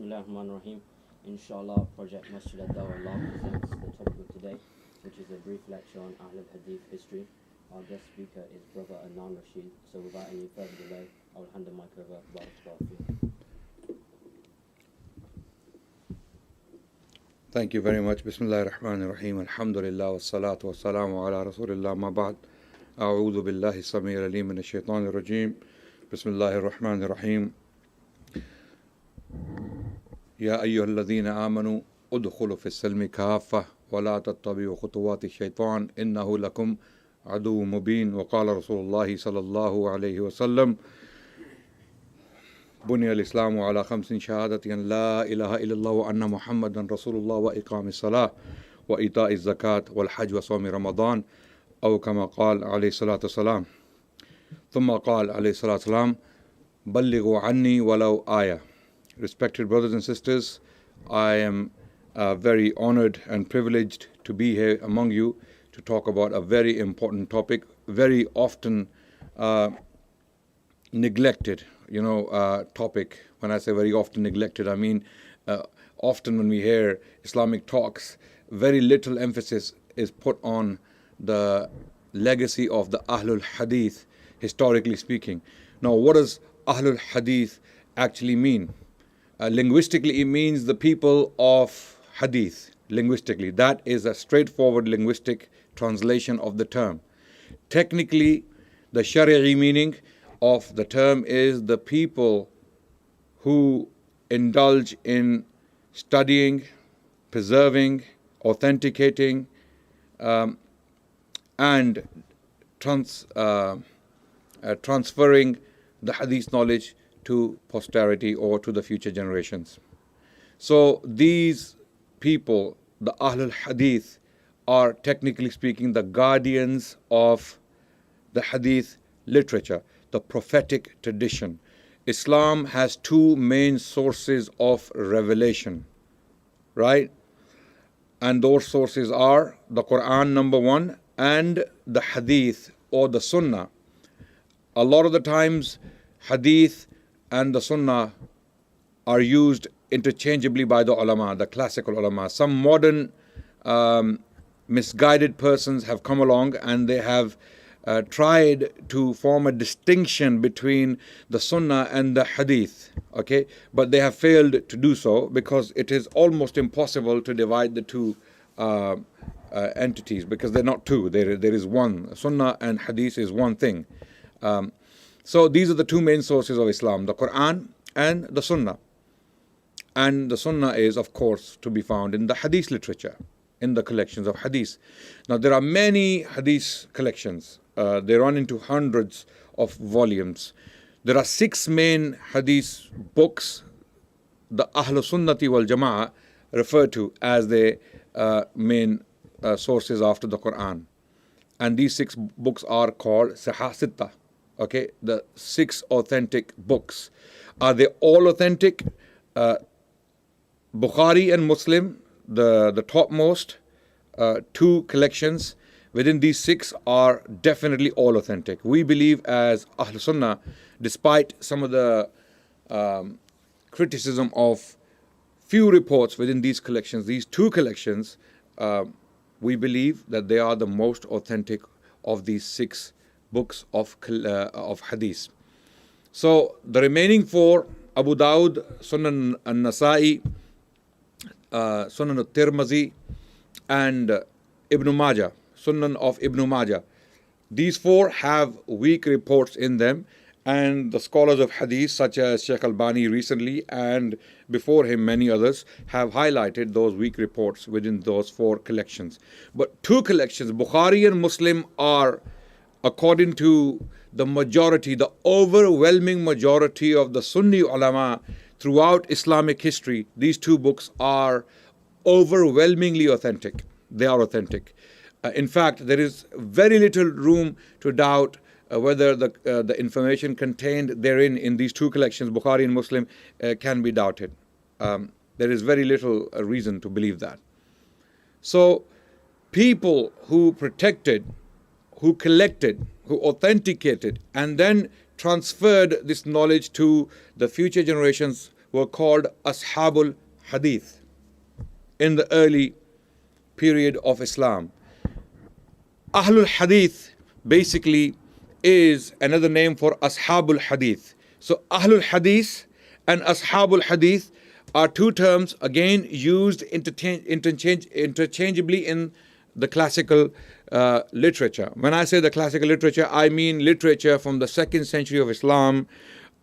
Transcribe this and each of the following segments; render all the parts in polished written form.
Bismillahirrahmanirrahim. Inshallah, Project Masjid al-Dawah presents the topic of today, which is a brief lecture on Ahlul Hadith history. Our guest speaker is Brother Adnan Rashid. So without any further delay, I will hand the mic over to Barakallahu. Thank you very much. Bismillahir Rahmanir Rahim. Alhamdulillah wassalatu wassalamu ala Rasulillah ma ba'd. A'udhu billahi samir alim minash shaitanir rajim. Bismillahir Rahmanir Rahim. يا أيها الذين آمنوا ادخلوا في السلم كافة ولا تتبعوا خطوات الشيطان إنه لكم عدو مبين وقال رسول الله صلى الله عليه وسلم بني الإسلام على 5 شهادة أن لا إله إلا الله وأن محمدا رسول الله وإقام الصلاة وإيتاء الزكاة والحج وصوم رمضان أو كما قال عليه الصلاة والسلام ثم قال عليه الصلاة والسلام بلغوا عني ولو آية. Respected brothers and sisters, I am very honored and privileged to be here among you to talk about a very important topic, very often neglected, topic. When I say very often neglected, I mean often when we hear Islamic talks, very little emphasis is put on the legacy of the Ahlul Hadith, historically speaking. Now, what does Ahlul Hadith actually mean? Linguistically, it means the people of Hadith. Linguistically, that is a straightforward linguistic translation of the term. Technically, the Shari'i meaning of the term is the people who indulge in studying, preserving, authenticating, and transferring the Hadith knowledge to posterity or to the future generations. So these people, the Ahlul Hadith, are technically speaking the guardians of the Hadith literature, the prophetic tradition. Islam has 2 main sources of revelation, right? And those sources are the Quran, number 1, and the Hadith or the Sunnah. A lot of the times, Hadith and the Sunnah are used interchangeably by the ulama, the classical ulama. Some modern misguided persons have come along and they have tried to form a distinction between the Sunnah and the Hadith, okay? But they have failed to do so because it is almost impossible to divide the 2 entities, because they're not 2, there is one. Sunnah and Hadith is one thing. So these are the 2 main sources of Islam, the Quran and the Sunnah. And the Sunnah is, of course, to be found in the Hadith literature, in the collections of Hadith. Now, there are many Hadith collections. They run into hundreds of volumes. There are 6 main Hadith books the Ahlul Sunnati wal Jama'ah refer to as the main sources after the Quran. And these 6 books are called Sahih Sitta. Okay, the 6 authentic books. Are they all authentic? Bukhari and Muslim, the topmost 2 collections within these 6 are definitely all authentic. We believe as Ahl Sunnah, despite some of the criticism of few reports within these collections, these 2 collections, we believe that they are the most authentic of these 6 books of Hadith. So the remaining 4, Abu Dawud, Sunan al-Nasa'i, Sunan al-Tirmizi, and Ibn Majah, Sunan of Ibn Majah. These 4 have weak reports in them, and the scholars of Hadith such as Sheikh Albani recently and before him many others have highlighted those weak reports within those 4 collections. But 2 collections, Bukhari and Muslim, are, according to the majority, the overwhelming majority of the Sunni ulama throughout Islamic history, these 2 books are overwhelmingly authentic. They are authentic. In fact, there is very little room to doubt whether the information contained therein in these 2 collections, Bukhari and Muslim, can be doubted. There is very little reason to believe that. So, people who protected, who collected, who authenticated, and then transferred this knowledge to the future generations were called Ashabul Hadith in the early period of Islam. Ahlul Hadith basically is another name for Ashabul Hadith. So Ahlul Hadith and Ashabul Hadith are two terms again used interchangeably in the classical literature. When I say the classical literature, I mean literature from the 2nd century of Islam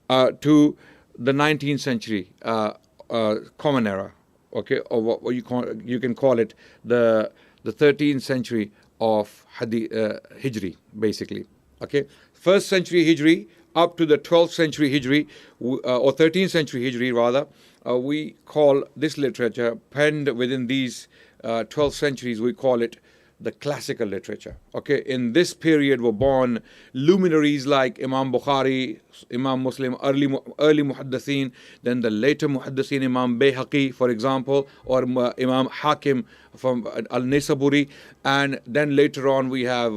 to the 19th century Common Era, okay, or what you can call it the 13th century of Hijri, basically. Okay, 1st century Hijri up to the 12th century Hijri, or 13th century Hijri rather, we call this literature penned within these 12 centuries, we call it the classical literature. Okay, in this period were born luminaries like Imam Bukhari, Imam Muslim, early Muhaddithin, then the later Muhaddithin, Imam Bayhaqi, for example, or Imam Hakim from Al-Nisaburi, and then later on we have,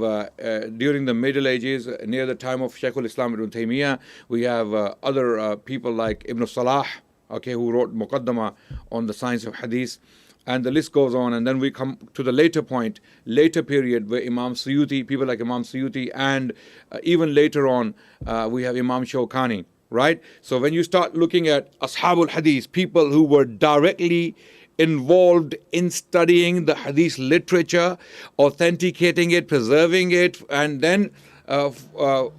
during the Middle Ages, near the time of Shaykhul Islam Ibn Taymiyyah, we have other people like Ibn Salah, okay, who wrote Muqaddamah on the science of Hadith. And the list goes on, and then we come to the later period where Imam Suyuti, people like Imam Suyuti, and even later on we have Imam Shawkani, right? So when you start looking at Ashabul Hadith, people who were directly involved in studying the Hadith literature, authenticating it, preserving it, and then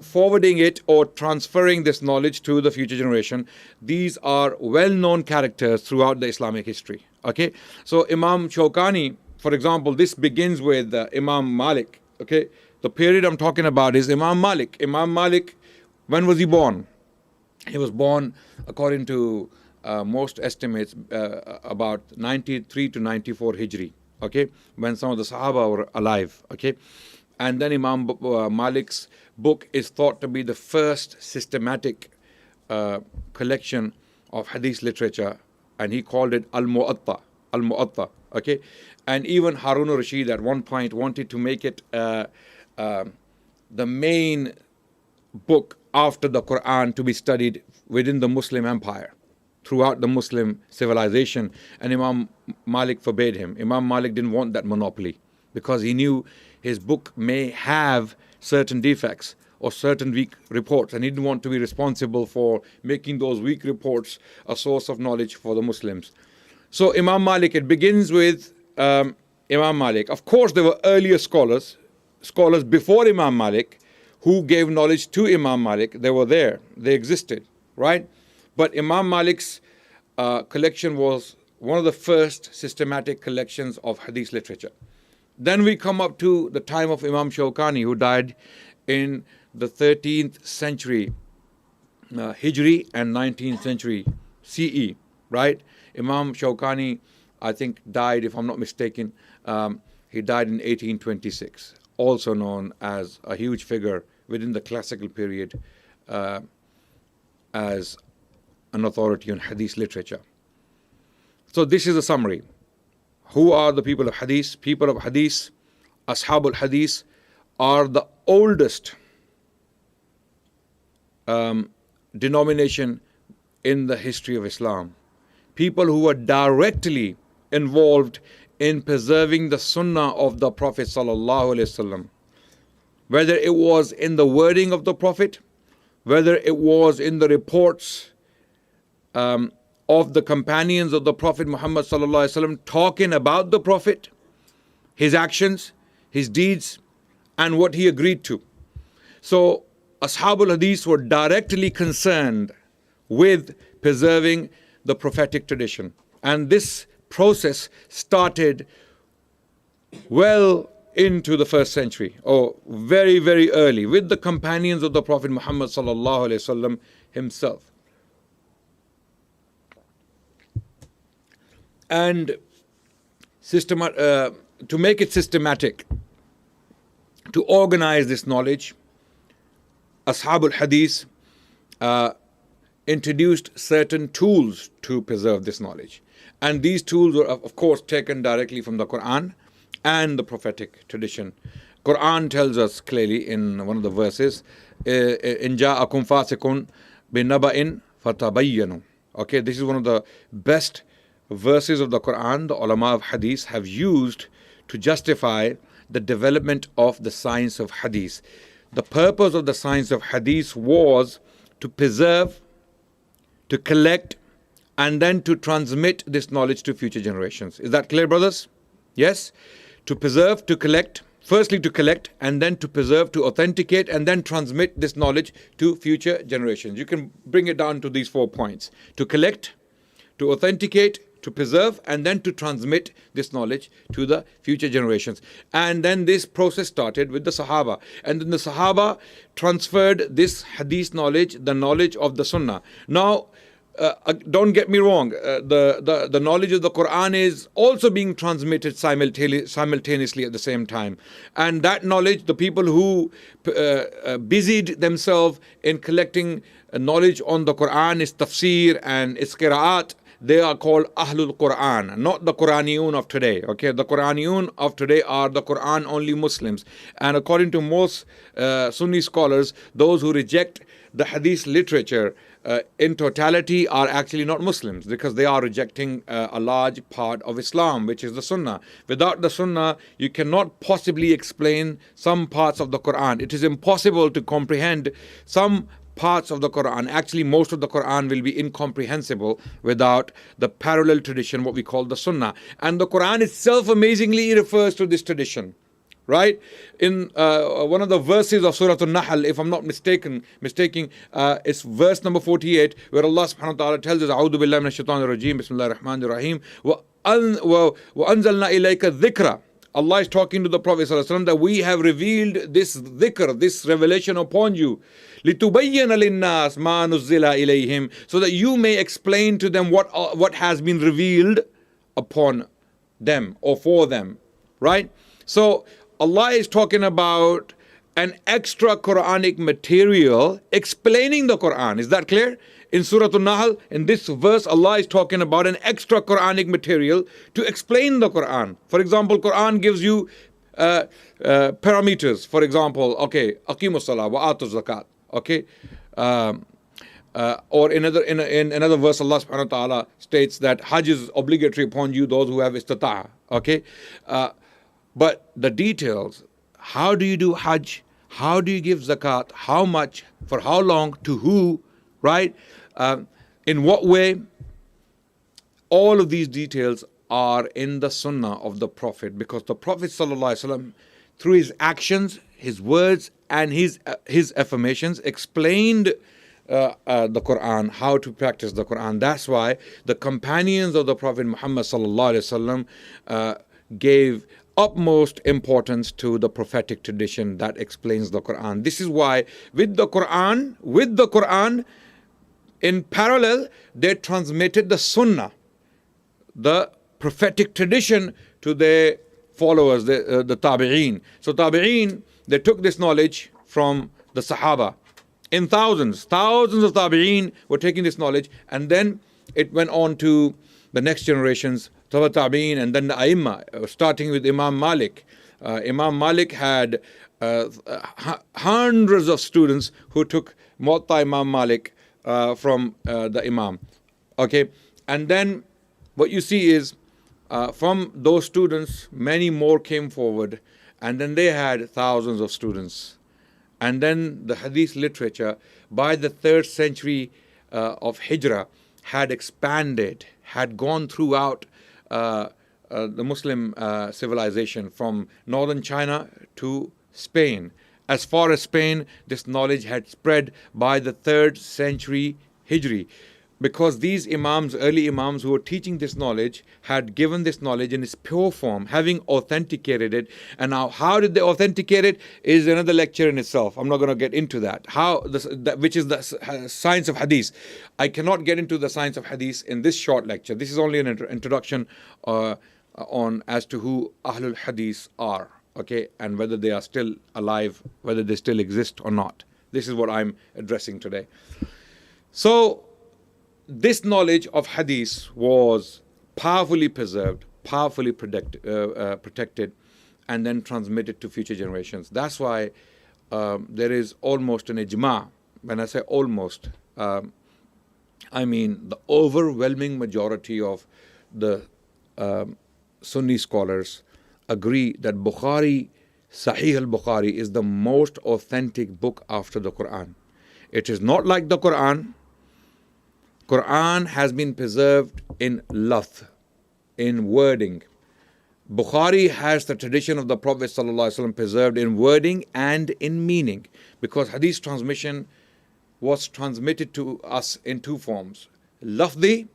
forwarding it or transferring this knowledge to the future generation, these are well-known characters throughout the Islamic history. Okay, so Imam Shawkani, for example, this begins with Imam Malik. Okay, the period I'm talking about is Imam Malik. Imam Malik, when was he born? He was born, according to most estimates, about 93 to 94 Hijri. Okay, when some of the Sahaba were alive. Okay, and then Imam Malik's book is thought to be the first systematic collection of Hadith literature, and he called it Al-Mu'atta, okay? And even Harun al-Rashid at one point wanted to make it the main book after the Quran to be studied within the Muslim empire, throughout the Muslim civilization, and Imam Malik forbade him. Imam Malik didn't want that monopoly because he knew his book may have certain defects or certain weak reports, and he didn't want to be responsible for making those weak reports a source of knowledge for the Muslims. So Imam Malik, it begins with Imam Malik. Of course, there were earlier scholars before Imam Malik who gave knowledge to Imam Malik. They were there, they existed, right? But Imam Malik's collection was one of the first systematic collections of Hadith literature. Then we come up to the time of Imam Shawkani, who died in the 13th century Hijri and 19th century CE, right? Imam Shawkani, I think, died, if I'm not mistaken, he died in 1826, also known as a huge figure within the classical period as an authority on Hadith literature. So this is a summary. Who are the people of Hadith? People of Hadith, Ashabul Hadith, are the oldest denomination in the history of Islam. People who were directly involved in preserving the Sunnah of the Prophet sallallahu alaihi wasallam, whether it was in the wording of the Prophet, whether it was in the reports of the companions of the Prophet Muhammad sallallahu alaihi wasallam talking about the Prophet, his actions, his deeds, and what he agreed to. So Ashabul Hadith were directly concerned with preserving the prophetic tradition. And this process started well into the 1st century, or very, very early, with the companions of the Prophet Muhammad sallallahu alaihi wasallam himself. And to make it systematic, to organize this knowledge, Ashabul Hadith introduced certain tools to preserve this knowledge. And these tools were, of course, taken directly from the Quran and the prophetic tradition. Quran tells us clearly in one of the verses, إِن جَاءَكُمْ فَاسِقٌ بِنَبَإٍ فَتَبَيَّنُوا. Okay, this is one of the best verses of the Quran the ulama of hadith have used to justify the development of the science of hadith. The purpose of the science of hadith was to preserve, to collect, and then to transmit this knowledge to future generations. Is that clear, brothers? Yes? To preserve, to collect, firstly to collect, and then to preserve, to authenticate, and then transmit this knowledge to future generations. You can bring it down to these 4 points. To collect, to authenticate, to preserve, and then to transmit this knowledge to the future generations. And then this process started with the Sahaba. And then the Sahaba transferred this hadith knowledge, the knowledge of the Sunnah. Now, don't get me wrong, the knowledge of the Quran is also being transmitted simultaneously at the same time. And that knowledge, the people who busied themselves in collecting knowledge on the Quran, its tafsir and its qira'at, they are called Ahlul Quran, not the Quraniyun of today. Okay, the Quraniyun of today are the Quran only Muslims. And according to most Sunni scholars, those who reject the hadith literature in totality are actually not Muslims, because they are rejecting a large part of Islam, which is the Sunnah. Without the Sunnah, you cannot possibly explain some parts of the Quran. It is impossible to comprehend some parts of the Quran. Actually, most of the Quran will be incomprehensible without the parallel tradition, what we call the Sunnah. And the Quran itself amazingly refers to this tradition. Right? In one of the verses of Surah An-Nahl, if I'm not mistaking, it's verse number 48, where Allah subhanahu wa ta'ala tells us, A'udhu billahi minash shaitanir rajeem, Bismillahir Rahmanir Rahim, wa anzalna ilayka dhikra. Allah is talking to the Prophet ﷺ that we have revealed this dhikr, this revelation upon you, لِتُبَيِّنَ لِلنَّاسِ مَا نُزِّلَ إِلَيْهِمْ, so that you may explain to them what has been revealed upon them or for them. Right? So Allah is talking about an extra Quranic material explaining the Quran. Is that clear? In Surah An-Nahl, in this verse, Allah is talking about an extra Quranic material to explain the Quran. For example, Quran gives you parameters. For example, okay, aqimus salah wa atu zakat. Okay, or in another verse, Allah subhanahu wa ta'ala states that Hajj is obligatory upon you, those who have istita'a. Okay, but the details, how do you do Hajj? How do you give zakat? How much? For how long? To who? Right? In what way? All of these details are in the Sunnah of the Prophet, because the Prophet ﷺ, through his actions, his words, and his affirmations, explained the Quran, how to practice the Quran. That's why the companions of the Prophet Muhammad ﷺ gave utmost importance to the prophetic tradition that explains the Quran. This is why with the Quran, in parallel, they transmitted the Sunnah, the prophetic tradition, to their followers, the Tabi'een. So Tabi'een, they took this knowledge from the Sahaba. In thousands of Tabi'een were taking this knowledge, and then it went on to the next generations, Tabi'een, and then the A'immah, starting with Imam Malik. Imam Malik had hundreds of students who took Muwatta Imam Malik from the Imam. Okay, and then what you see is from those students, many more came forward, and then they had thousands of students. And then the hadith literature by the 3rd century of Hijrah had expanded, had gone throughout the Muslim civilization, from northern China to Spain. As far as Spain, this knowledge had spread by the 3rd century Hijri, because these imams, early imams who were teaching this knowledge, had given this knowledge in its pure form, having authenticated it. And now, how did they authenticate it is another lecture in itself. I'm not going to get into that. Which is the science of hadith. I cannot get into the science of hadith in this short lecture. This is only an introduction on as to who Ahlul Hadith are, okay, and whether they are still alive, whether they still exist or not. This is what I'm addressing today. So, this knowledge of hadith was powerfully preserved, powerfully protected, and then transmitted to future generations. That's why there is almost an ijma. When I say almost, I mean, the overwhelming majority of the Sunni scholars agree that Bukhari, Sahih al-Bukhari, is the most authentic book after the Quran. It is not like the Quran. Quran has been preserved in lafz, in wording. Bukhari has the tradition of the Prophet ﷺ preserved in wording and in meaning, because hadith transmission was transmitted to us in two forms. Lafzi,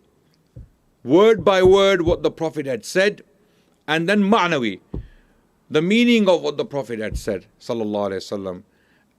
word by word what the Prophet had said, and then ma'nawi, the meaning of what the Prophet had said sallallahu alaihi wasallam.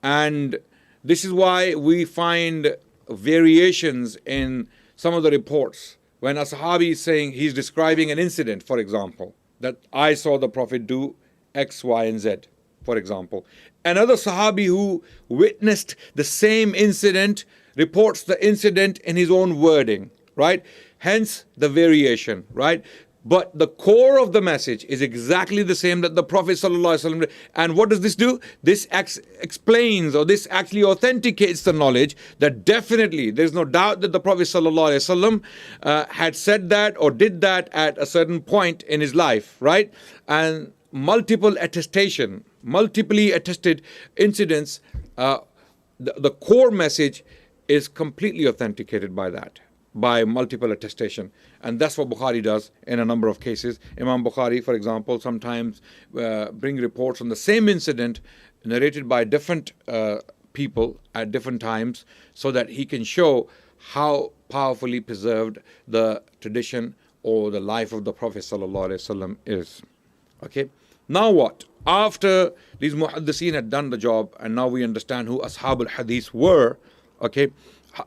And this is why we find variations in some of the reports. When a sahabi is saying, he's describing an incident, for example, that I saw the Prophet do X, Y, and Z, for example. Another sahabi who witnessed the same incident reports the incident in his own wording, right? Hence the variation, right? But the core of the message is exactly the same that the Prophet ﷺ did. And what does this do? This explains, or this actually authenticates the knowledge that definitely there's no doubt that the Prophet ﷺ had said that or did that at a certain point in his life, right? And multiply attested incidents, the core message is completely authenticated by that, by multiple attestation. And that's what Bukhari does in a number of cases. Imam Bukhari, for example, sometimes bring reports on the same incident narrated by different people at different times, so that he can show how powerfully preserved the tradition or the life of the Prophet ﷺ is. Okay. Now what? After these muhaddiseen had done the job, and now we understand who Ashabul Hadith were. Okay.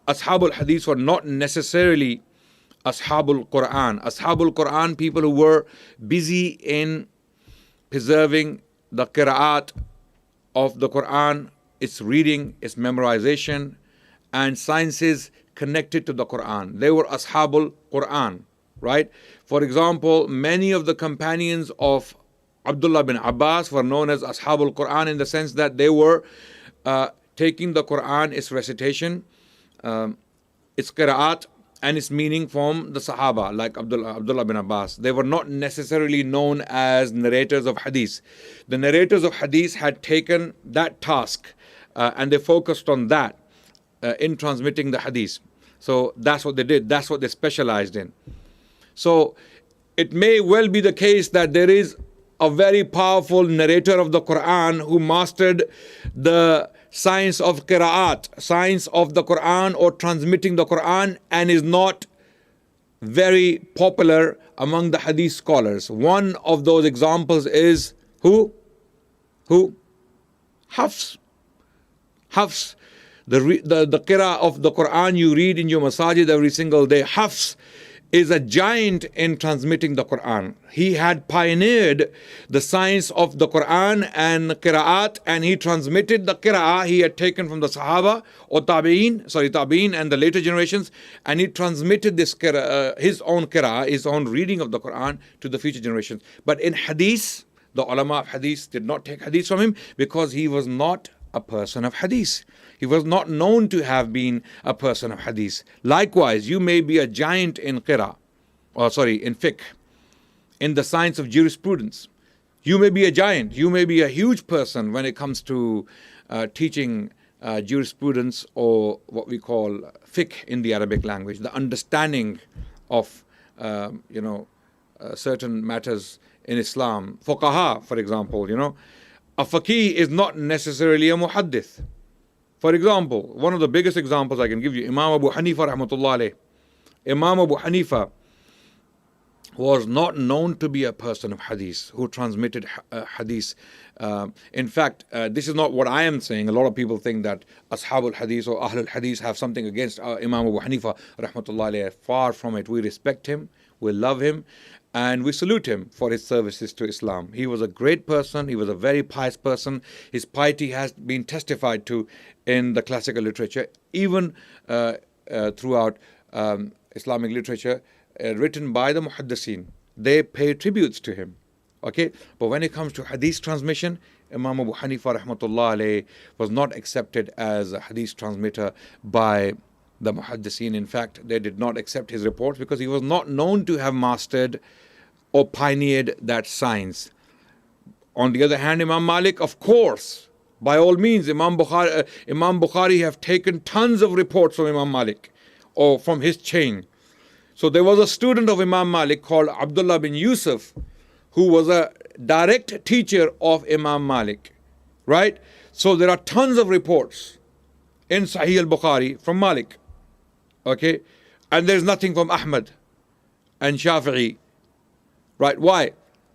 Ashabul Hadith were not necessarily Ashabul Quran. Ashabul Quran, people who were busy in preserving the qira'at of the Quran, its reading, its memorization, and sciences connected to the Quran. They were Ashabul Quran, right? For example, many of the companions of Abdullah bin Abbas were known as Ashabul Quran, in the sense that they were taking the Quran, its recitation, its qira'at, and its meaning from the Sahaba, like Abdullah bin Abbas. They were not necessarily known as narrators of hadith. The narrators of hadith had taken that task and they focused on that in transmitting the hadith. So that's what they did. That's what they specialized in. So it may well be the case that there is a very powerful narrator of the Quran who mastered the science of qira'at, science of the Quran or transmitting the Quran, and is not very popular among the hadith scholars. One of those examples is who? Hafs. Hafs. The qira'ah of the Quran you read in your masajid every single day. Hafs is a giant in transmitting the Quran. He had pioneered the science of the Quran and qira'at, and he transmitted the qira'ah he had taken from the Sahaba or Tabi'een and the later generations, and he transmitted this his own qira'ah, his own reading of the Quran to the future generations. But in hadith, the ulama of hadith did not take hadith from him, because he was not a person of hadith. He was not known to have been a person of hadith. Likewise, you may be a giant in in fiqh, in the science of jurisprudence. You may be a giant. You may be a huge person when it comes to teaching jurisprudence, or what we call fiqh in the Arabic language, the understanding of certain matters in Islam. Fuqaha, for example, a faqih is not necessarily a muhaddith. For example, one of the biggest examples I can give you, Imam Abu Hanifah rahmatullah alayh. Imam Abu Hanifah was not known to be a person of hadith who transmitted hadith. In fact, this is not what I am saying. A lot of people think that Ashabul Hadith or Ahlul Hadith have something against Imam Abu Hanifah rahmatullah alayh. Far from it. We respect him, we love him, and we salute him for his services to Islam. He was a great person. He was a very pious person. His piety has been testified to in the classical literature, even throughout Islamic literature written by the muhaddiseen. They pay tributes to him. Okay, but when it comes to hadith transmission, Imam Abu Hanifah rahmatullah alayh was not accepted as a hadith transmitter by the muhaddiseen. In fact, they did not accept his reports because he was not known to have mastered or pioneered that science. On the other hand, Imam Malik, of course, by all means, Imam Bukhari have taken tons of reports from Imam Malik or from his chain. So there was a student of Imam Malik called Abdullah bin Yusuf, who was a direct teacher of Imam Malik, right? So there are tons of reports in Sahih al-Bukhari from Malik, okay? And there's nothing from Ahmad and Shafi'i, right? Why?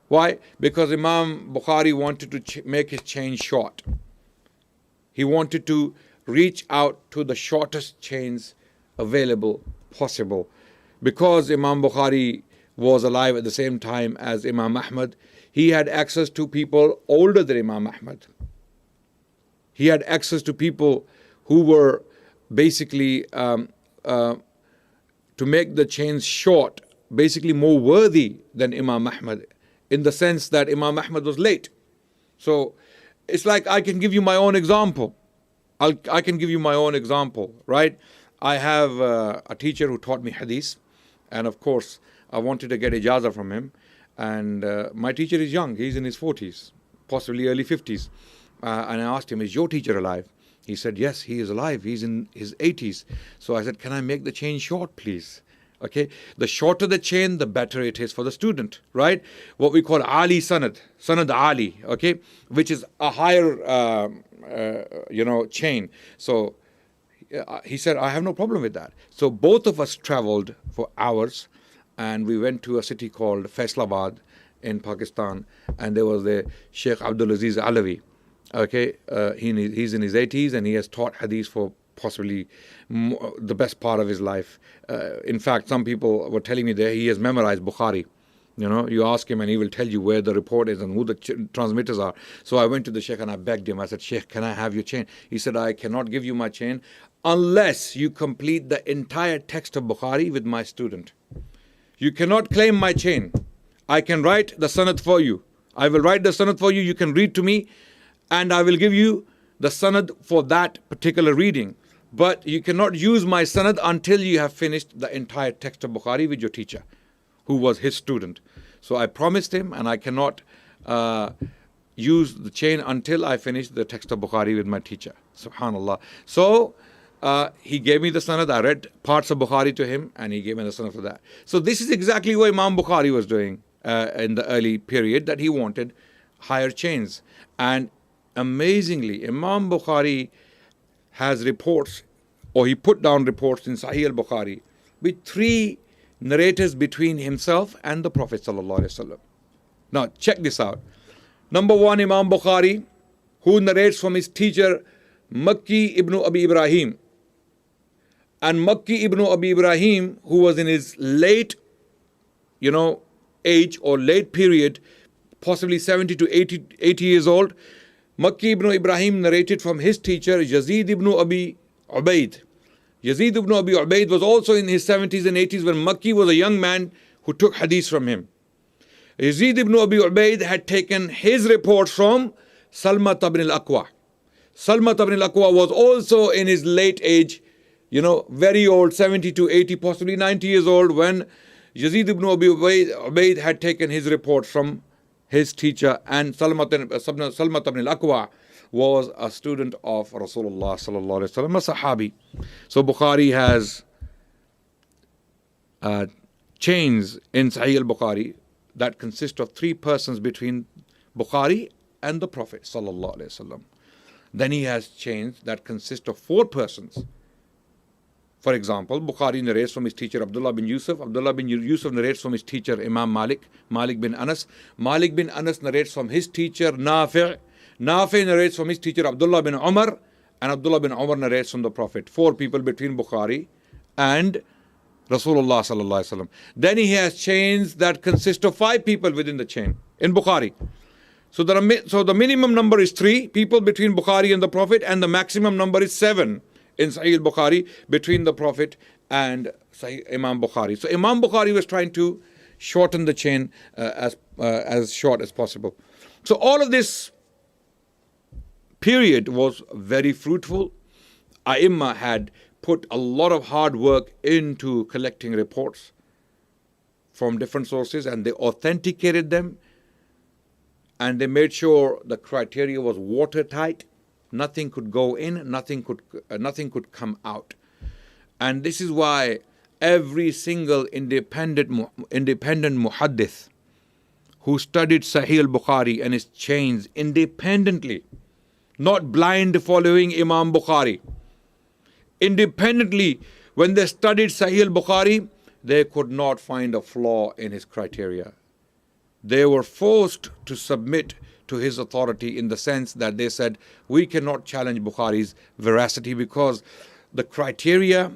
Why? Because Imam Bukhari wanted to make his chain short. He wanted to reach out to the shortest chains available, possible. Because Imam Bukhari was alive at the same time as Imam Ahmad, he had access to people older than Imam Ahmad. He had access to people who were basically, to make the chains short, basically more worthy than Imam Ahmad, in the sense that Imam Ahmad was late. So it's like I can give you my own example. I can give you my own example, right? I have a teacher who taught me hadith, and of course I wanted to get ijazah from him. And my teacher is young, he's in his 40s, possibly early 50s. And I asked him, is your teacher alive? He said, yes, he is alive, he's in his 80s. So I said, can I make the chain short, please? Okay, the shorter the chain, the better it is for the student, right? What we call Ali Sanad, Sanad Ali, okay, which is a higher, chain. So he said, I have no problem with that. So both of us traveled for hours, and we went to a city called Faisalabad in Pakistan, and there was the Sheikh Abdul Aziz Alawi. Okay, he's in his 80s, and he has taught hadith for possibly the best part of his life. In fact, some people were telling me that he has memorized Bukhari. You know, you ask him and he will tell you where the report is and who the transmitters are. So I went to the Sheikh and I begged him. I said, Sheikh, can I have your chain? He said, I cannot give you my chain unless you complete the entire text of Bukhari with my student. You cannot claim my chain. I can write the sanad for you. I will write the sanad for you. You can read to me and I will give you the sanad for that particular reading. But you cannot use my sanad until you have finished the entire text of Bukhari with your teacher, who was his student. So I promised him, and I cannot use the chain until I finish the text of Bukhari with my teacher. Subhanallah. So he gave me the sanad. I read parts of Bukhari to him, and he gave me the sanad for that. So this is exactly what Imam Bukhari was doing in the early period, that he wanted higher chains. And amazingly, Imam Bukhari has reports, or he put down reports in Sahih al-Bukhari with 3 narrators between himself and the Prophet ﷺ. Now check this out. Number 1, Imam Bukhari, who narrates from his teacher Makki ibn Abi Ibrahim. And Makki ibn Abi Ibrahim, who was in his late, age or late period, possibly 70 to 80 years old, Makki ibn Ibrahim narrated from his teacher Yazid ibn Abi Ubaid. Yazid ibn Abi Ubaid was also in his 70s and 80s when Makki was a young man who took hadith from him. Yazid ibn Abi Ubaid had taken his report from Salmat ibn al-Aqwa. Salmat ibn al-Aqwa was also in his late age, very old, 70 to 80, possibly 90 years old, when Yazid ibn Abi Ubaid had taken his report from his teacher, and Salmat ibn al-Aqwa was a student of Rasulullah sallallahu alaihi wasallam, a Sahabi. So Bukhari has chains in Sahih al-Bukhari that consist of 3 persons between Bukhari and the Prophet sallallahu alaihi wasallam. Then he has chains that consist of 4 persons. For example, Bukhari narrates from his teacher Abdullah bin Yusuf. Abdullah bin Yusuf narrates from his teacher Imam Malik. Malik bin Anas. Malik bin Anas narrates from his teacher Nafi'. Nafi' narrates from his teacher Abdullah bin Umar. And Abdullah bin Umar narrates from the Prophet. 4 people between Bukhari and Rasulullah sallallahu alaihi wasallam. Then he has chains that consist of 5 people within the chain in Bukhari. So the minimum number is 3 people between Bukhari and the Prophet, and the maximum number is 7 in Sahih al-Bukhari between the Prophet and Sahih Imam Bukhari. So Imam Bukhari was trying to shorten the chain as short as possible. So all of this period was very fruitful. Ai had put a lot of hard work into collecting reports from different sources, and they authenticated them, and they made sure the criteria was watertight. Nothing could go in, nothing could come out. And this is why every single independent muhaddith who studied Sahih al-Bukhari and its chains independently, not blind following Imam Bukhari, independently, when they studied Sahih al-Bukhari, they could not find a flaw in his criteria. They were forced to submit to his authority in the sense that they said, we cannot challenge Bukhari's veracity because the criteria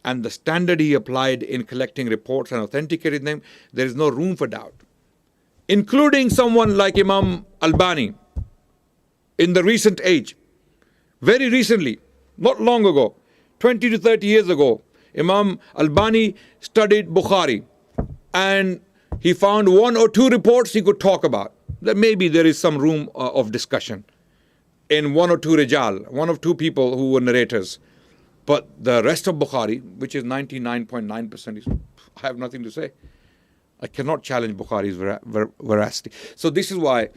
and the standard he applied in collecting reports and authenticating them, there is no room for doubt. Including someone like Imam Albani in the recent age. Very recently, not long ago, 20 to 30 years ago, Imam Albani studied Bukhari and he found one or two reports he could talk about. That maybe there is some room of discussion in one or two rijal, one or two people who were narrators. But the rest of Bukhari, which is 99.9%, I have nothing to say. I cannot challenge Bukhari's veracity. So this is why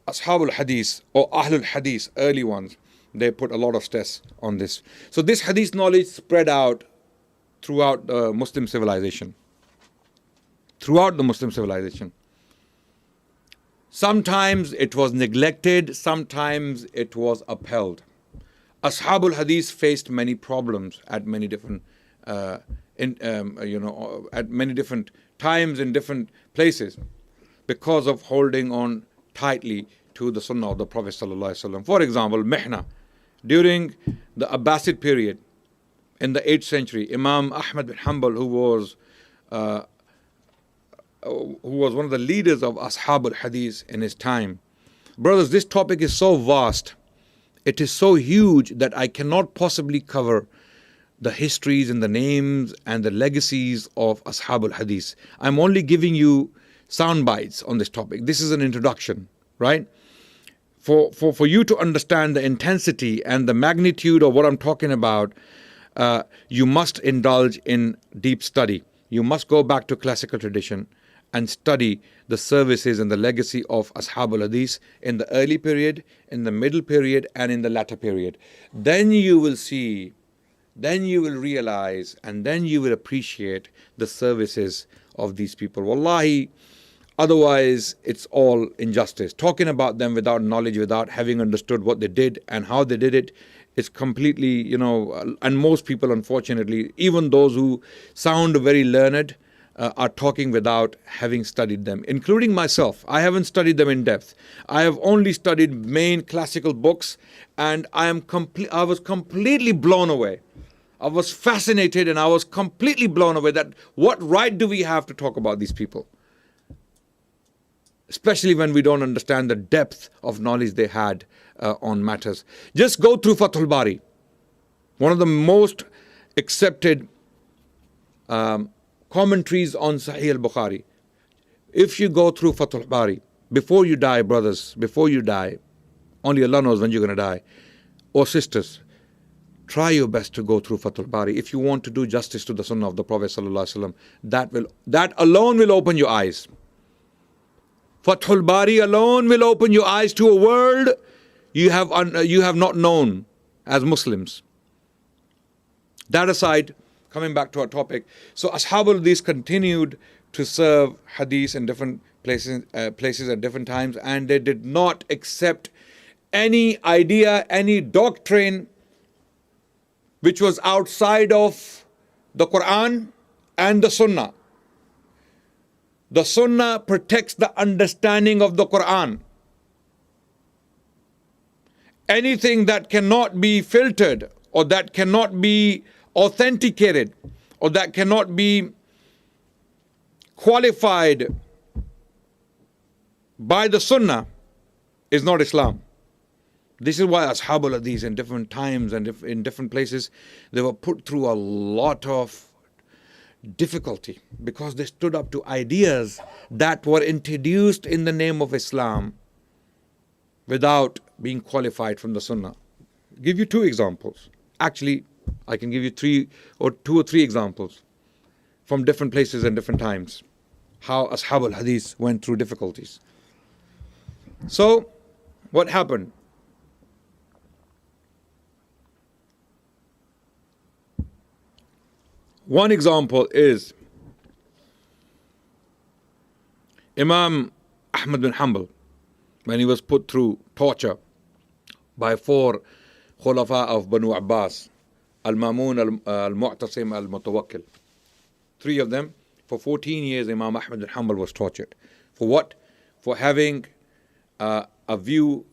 Ashabul Hadith or Ahlul Hadith, early ones, they put a lot of stress on this. So this Hadith knowledge spread out throughout the Muslim civilization. Throughout the Muslim civilization. Sometimes it was neglected, sometimes it was upheld. Ashabul Hadith faced many problems at many different, at many different times in different places because of holding on tightly to the Sunnah of the Prophet ﷺ. For example, Mihna. During the Abbasid period in the 8th century, Imam Ahmad bin Hanbal, who was one of the leaders of Ashabul Hadith in his time. Brothers, this topic is so vast. It is so huge that I cannot possibly cover the histories and the names and the legacies of Ashabul Hadith. I'm only giving you sound bites on this topic. This is an introduction, right? For you to understand the intensity and the magnitude of what I'm talking about, you must indulge in deep study. You must go back to classical tradition and study the services and the legacy of Ashabul Hadith in the early period, in the middle period, and in the latter period. Then you will see, then you will realize, and then you will appreciate the services of these people. Wallahi, otherwise it's all injustice. Talking about them without knowledge, without having understood what they did and how they did it, is completely, and most people, unfortunately, even those who sound very learned, are talking without having studied them, including myself. I haven't studied them in depth. I have only studied main classical books, and I was completely blown away. I was fascinated, and I was completely blown away that what right do we have to talk about these people? Especially when we don't understand the depth of knowledge they had on matters. Just go through Fathul Bari, one of the most accepted commentaries on Sahih al-Bukhari. If you go through Fathul Bari, before you die, brothers, before you die, only Allah knows when you're going to die, or sisters, try your best to go through Fathul Bari. If you want to do justice to the Sunnah of the Prophet ﷺ, that alone will open your eyes. Fathul Bari alone will open your eyes to a world you have not known as Muslims. That aside, coming back to our topic, so Ashabul Hadith continued to serve Hadith in different places at different times, and they did not accept any idea, any doctrine which was outside of the Quran and the Sunnah. The Sunnah protects the understanding of the Quran. Anything that cannot be filtered or that cannot be authenticated or that cannot be qualified by the Sunnah is not Islam. This is why Ashabul Hadith in different times and in different places, they were put through a lot of difficulty because they stood up to ideas that were introduced in the name of Islam without being qualified from the Sunnah. I'll give you two examples. Actually, I can give you two or three examples from different places and different times, how Ashab al-Hadith went through difficulties. So, what happened? One example is Imam Ahmad bin Hanbal, when he was put through torture by 4 Khulafa of Banu Abbas, Al-Mamun, Al-Mu'tasim, Al-Mutawakkil. 3 of them. For 14 years, Imam Ahmad bin Hanbal was tortured. For what? For having a view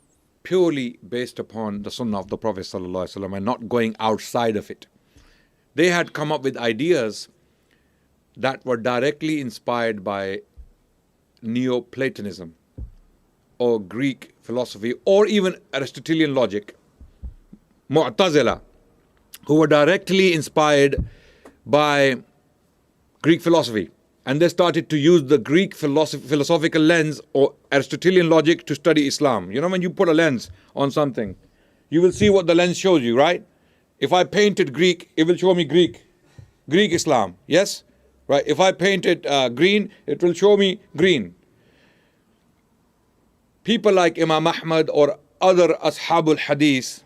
purely based upon the Sunnah of the Prophet ﷺ and not going outside of it. They had come up with ideas that were directly inspired by Neoplatonism or Greek philosophy or even Aristotelian logic. Mu'tazila, who were directly inspired by Greek philosophy, and they started to use the Greek philosophical lens or Aristotelian logic to study Islam. You know, when you put a lens on something, you will see what the lens shows you, right? If I painted Greek, it will show me Greek Islam, yes? Right? If I painted green, it will show me green. People like Imam Ahmad or other Ashabul Hadith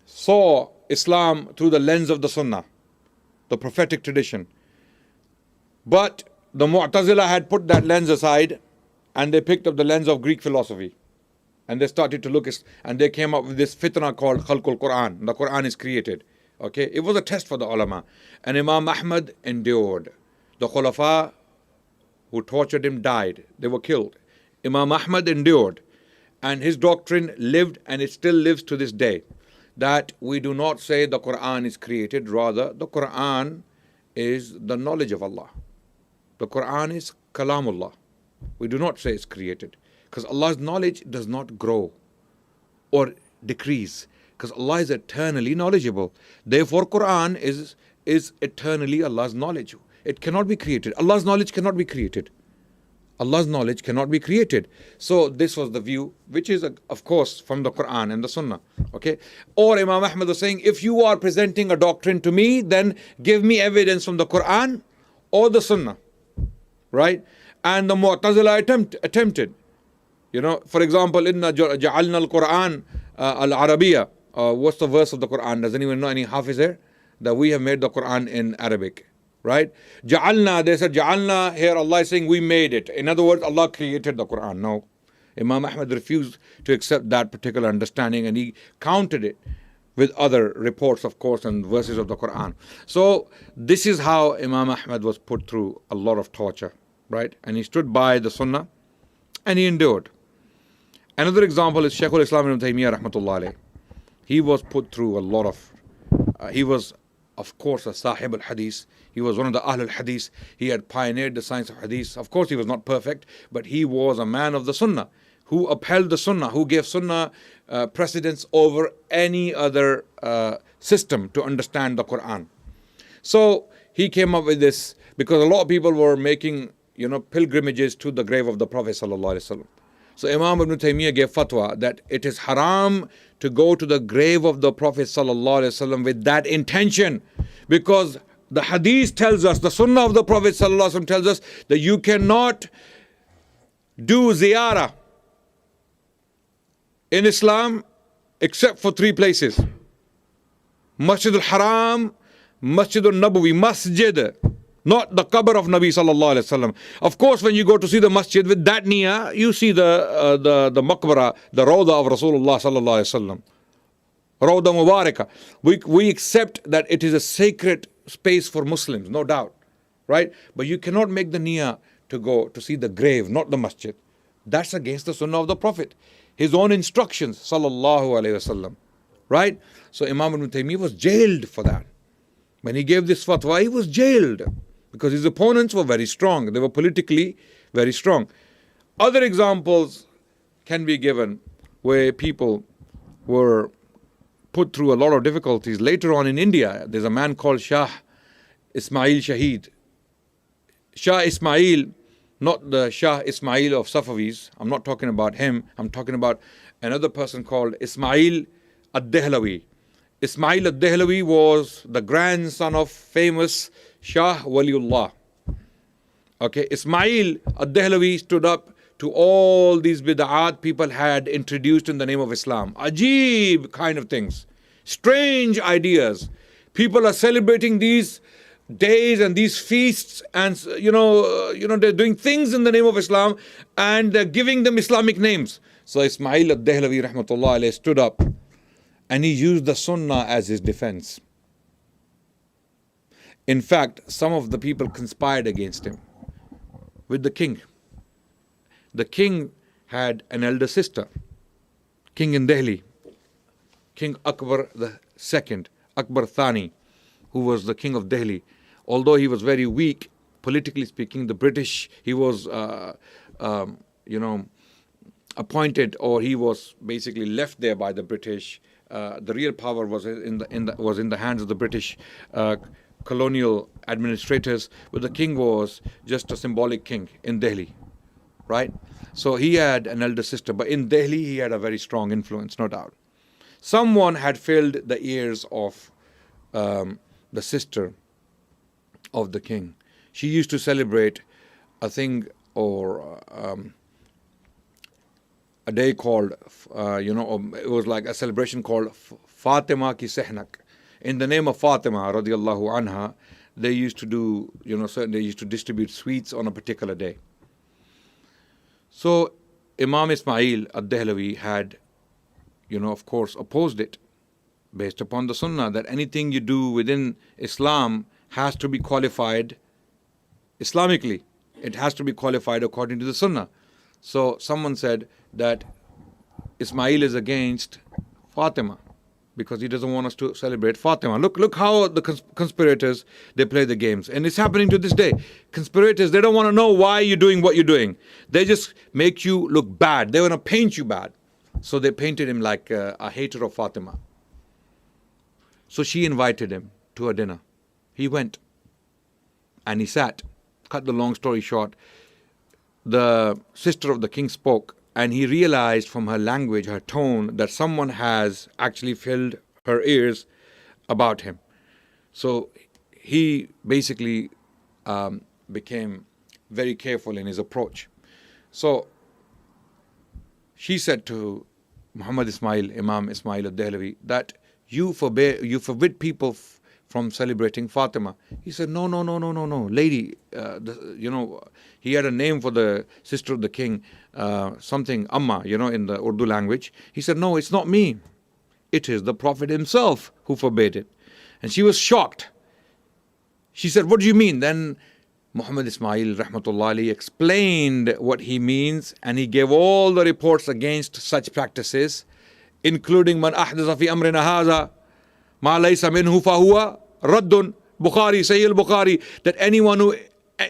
saw Islam through the lens of the Sunnah, the prophetic tradition. But the Mu'tazila had put that lens aside and they picked up the lens of Greek philosophy. And they started to look, and they came up with this fitna called Khalqul Quran. The Quran is created. Okay, it was a test for the ulama. And Imam Ahmad endured. The Khulafa who tortured him died. They were killed. Imam Ahmad endured. And his doctrine lived, and it still lives to this day. That we do not say the Quran is created. Rather, the Quran is the knowledge of Allah. The Quran is Kalamullah. We do not say it's created. Because Allah's knowledge does not grow or decrease. Because Allah is eternally knowledgeable. Therefore, Quran is eternally Allah's knowledge. It cannot be created. Allah's knowledge cannot be created. Allah's knowledge cannot be created. So this was the view, which is, of course, from the Quran and the Sunnah. Okay? Or Imam Ahmad was saying, if you are presenting a doctrine to me, then give me evidence from the Quran or the Sunnah. Right? And the Mu'tazila attempted. You know, for example, Inna ja'alna al-Quran al-Arabiya. What's the verse of the Quran? Does anyone know any hafiz here? That we have made the Quran in Arabic. Right? Ja'alna, they said Ja'alna, here Allah is saying we made it. In other words, Allah created the Quran. No. Imam Ahmad refused to accept that particular understanding and he countered it with other reports, of course, and verses of the Quran. So this is how Imam Ahmad was put through a lot of torture. Right? And he stood by the Sunnah and he endured. Another example is Shaykhul Islam ibn Taymiyyah rahmatullah alayh. He was put through a lot of, he was of course a Sahib al-Hadith. He was one of the Ahlul Hadith. He had pioneered the science of Hadith. Of course he was not perfect, but he was a man of the Sunnah, who upheld the Sunnah, who gave Sunnah precedence over any other system to understand the Quran. So he came up with this, because a lot of people were making, pilgrimages to the grave of the Prophet sallallahu alaihi wasallam. So Imam Ibn Taymiyyah gave fatwa that it is haram to go to the grave of the Prophet sallallahu alaihi wasallam with that intention, because the Hadith tells us, the Sunnah of the Prophet sallallahu alaihi wasallam tells us that you cannot do ziyarah in Islam except for 3 places: Masjid al-Haram, Masjid al-Nabawi, Masjid, not the qabr of Nabi sallallahu alaihi wasallam. Of course, when you go to see the masjid with that niyyah, you see the maqbara, the rawda of Rasulullah sallallahu alaihi wasallam, rawda mubarakah. We accept that it is a sacred space for Muslims, no doubt, right? But you cannot make the niyyah to go to see the grave, not the masjid. That's against the Sunnah of the Prophet, his own instructions sallallahu alaihi wasallam, right? So Imam Ibn Taymiyyah was jailed for that. When he gave this fatwa, he was jailed because his opponents were very strong. They were politically very strong. Other examples can be given where people were put through a lot of difficulties. Later on in India, there's a man called Shah Ismail Shahid. Shah Ismail, not the Shah Ismail of Safavis. I'm not talking about him. I'm talking about another person called Ismail ad-Dehlawi. Ismail al-Dehlawi was the grandson of famous Shah Waliullah. Okay, Ismail al-Dehlawi stood up to all these bid'at people had introduced in the name of Islam. Ajib kind of things. Strange ideas. People are celebrating these days and these feasts, and they're doing things in the name of Islam and they're giving them Islamic names. So Ismail al-Dehlawi rahmatullah alayhi stood up and he used the sunnah as his defense. In fact, some of the people conspired against him with the king. The king had an elder sister, king in Delhi, King Akbar II, Akbar Thani, who was the king of Delhi. Although he was very weak, politically speaking, the British, he was, appointed, or he was basically left there by the British. The real power was in the hands of the British colonial administrators, but the king was just a symbolic king in Delhi, right? So he had an elder sister, but in Delhi he had a very strong influence, no doubt. Someone had filled the ears of the sister of the king. She used to celebrate a thing or a day called, it was like a celebration called Fatima ki Sehnak. In the name of Fatima radiallahu anha, they used to do, they used to distribute sweets on a particular day. So Imam Ismail al-Dehlawi had, of course, opposed it based upon the sunnah that anything you do within Islam has to be qualified Islamically. It has to be qualified according to the sunnah. So someone said that Ismail is against Fatima because he doesn't want us to celebrate Fatima. Look how the conspirators, they play the games. And it's happening to this day. Conspirators, they don't want to know why you're doing what you're doing. They just make you look bad. They want to paint you bad. So they painted him like a hater of Fatima. So she invited him to a dinner. He went and he sat. Cut the long story short, the sister of the king spoke, and he realized from her language, her tone, that someone has actually filled her ears about him. So he basically became very careful in his approach. So she said to Muhammad Ismail, Imam Ismail al-Dehlawi, that you forbid people from celebrating Fatima. He said, no, lady, he had a name for the sister of the king, something Amma, in the Urdu language. He said, no, it's not me. It is the Prophet himself who forbade it. And she was shocked. She said, what do you mean? Then Muhammad Ismail rahmatullah alayhi explained what he means, and he gave all the reports against such practices, including man ahdatha fi amrina hadha ma laysa minhu fahuwa raddun. Bukhari, Sahih al-Bukhari, that anyone who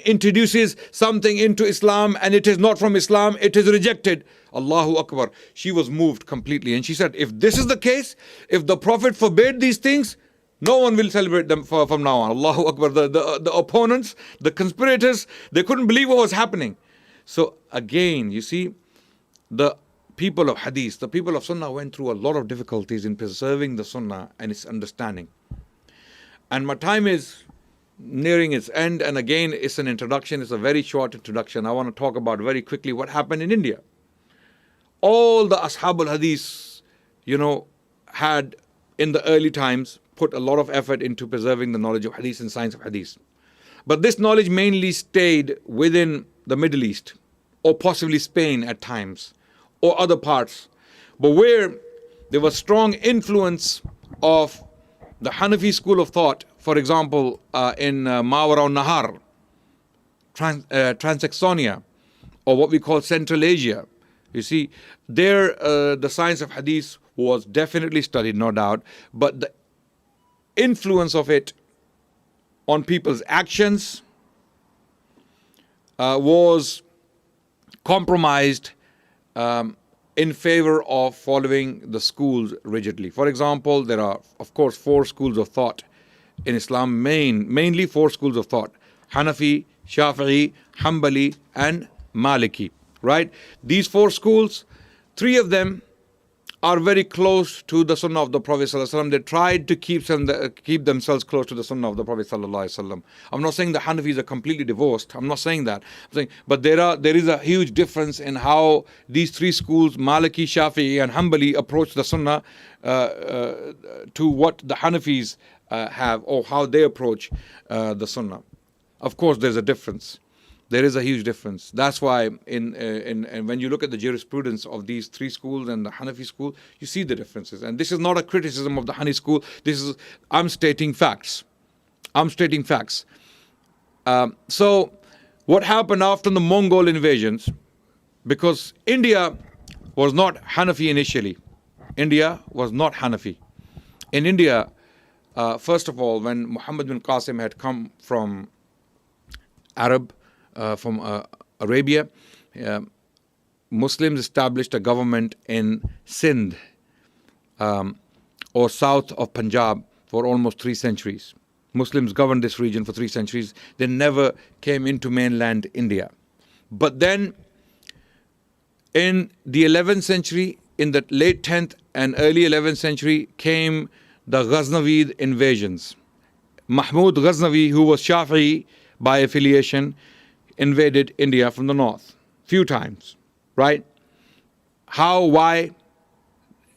introduces something into Islam and it is not from Islam, it is rejected. Allahu Akbar. She was moved completely, and she said, if this is the case, if the Prophet forbade these things, no one will celebrate them from now on. Allahu Akbar. The opponents, the conspirators, they couldn't believe what was happening. So again, you see, the people of Hadith, the people of Sunnah went through a lot of difficulties in preserving the Sunnah and its understanding. And my time is nearing its end, and again, it's an introduction. It's a very short introduction. I want to talk about very quickly what happened in India. All the Ashabul Hadith, had in the early times put a lot of effort into preserving the knowledge of Hadith and science of Hadith. But this knowledge mainly stayed within the Middle East, or possibly Spain at times, or other parts. But where there was strong influence of the Hanafi school of thought, for example, in Mawara al-Nahar, Transaxonia, or what we call Central Asia, you see, there the science of Hadith was definitely studied, no doubt, but the influence of it on people's actions was compromised in favor of following the schools rigidly. For example, there are, of course, 4 schools of thought in Islam, mainly 4 schools of thought: Hanafi, Shafi'i, Hanbali, and Maliki. Right? These 4 schools, 3 of them are very close to the Sunnah of the Prophet ﷺ. They tried to keep themselves close to the Sunnah of the Prophet ﷺ. I'm not saying the Hanafis are completely divorced. I'm not saying that. I'm saying, but there is a huge difference in how these three schools, Maliki, Shafi'i, and Hanbali, approach the Sunnah to what the Hanafis have, or how they approach the Sunnah. Of course, there's a difference. There is a huge difference. That's why when you look at the jurisprudence of these three schools and the Hanafi school, you see the differences. And this is not a criticism of the Hanafi school. I'm stating facts. So what happened after the Mongol invasions, because India was not Hanafi initially. India was not Hanafi. In India, first of all, when Muhammad bin Qasim had come from Arabia, Muslims established a government in Sindh, or south of Punjab, for almost 3 centuries. Muslims governed this region for 3 centuries. They never came into mainland India. But then, in the 11th century, in the late 10th and early 11th century, came the Ghaznavid Invasions. Mahmud Ghaznavi, who was Shafi'i by affiliation, invaded India from the north few times, right? How, why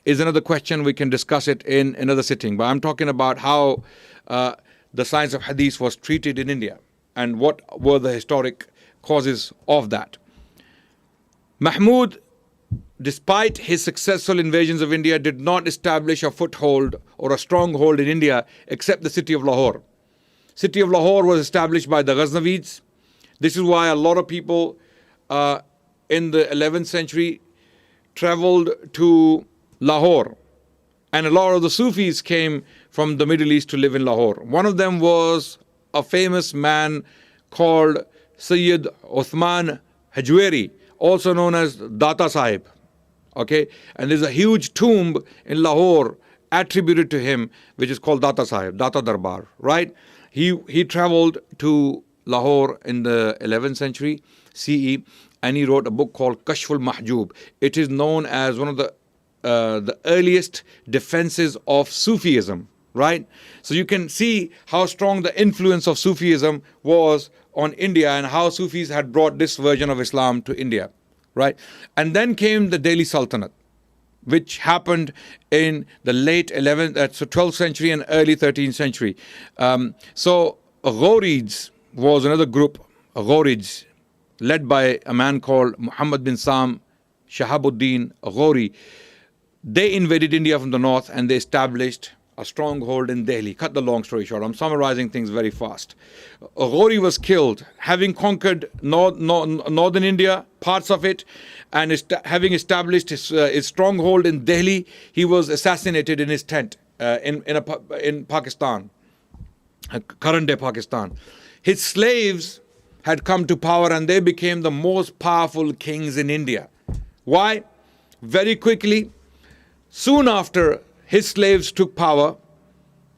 is another question. We can discuss it in another sitting. But I'm talking about how the science of hadith was treated in India and what were the historic causes of that. Mahmud, despite his successful invasions of India, did not establish a foothold or a stronghold in India except the city of Lahore. City of Lahore was established by the Ghaznavids. This is why a lot of people in the 11th century traveled to Lahore. And a lot of the Sufis came from the Middle East to live in Lahore. One of them was a famous man called Sayyid Uthman Hajweri, also known as Data Sahib. Okay? And there's a huge tomb in Lahore attributed to him, which is called Data Sahib, Data Darbar, right? He traveled to Lahore in the 11th century CE, and he wrote a book called Kashful Mahjub. It is known as one of the earliest defenses of Sufism, right? So you can see how strong the influence of Sufism was on India and how Sufis had brought this version of Islam to India, right? And then came the Delhi Sultanate, which happened in the late 12th century and early 13th century. So Ghorids was another group, Ghorids, led by a man called Muhammad bin Sam Shahabuddin Ghori. They invaded India from the north and they established a stronghold in Delhi. Cut the long story short, I'm summarizing things very fast. Ghori was killed, having conquered northern India, parts of it, and having established his stronghold in Delhi. He was assassinated in his tent in Pakistan, current day Pakistan. His slaves had come to power and they became the most powerful kings in India. Why? Very quickly, soon after his slaves took power,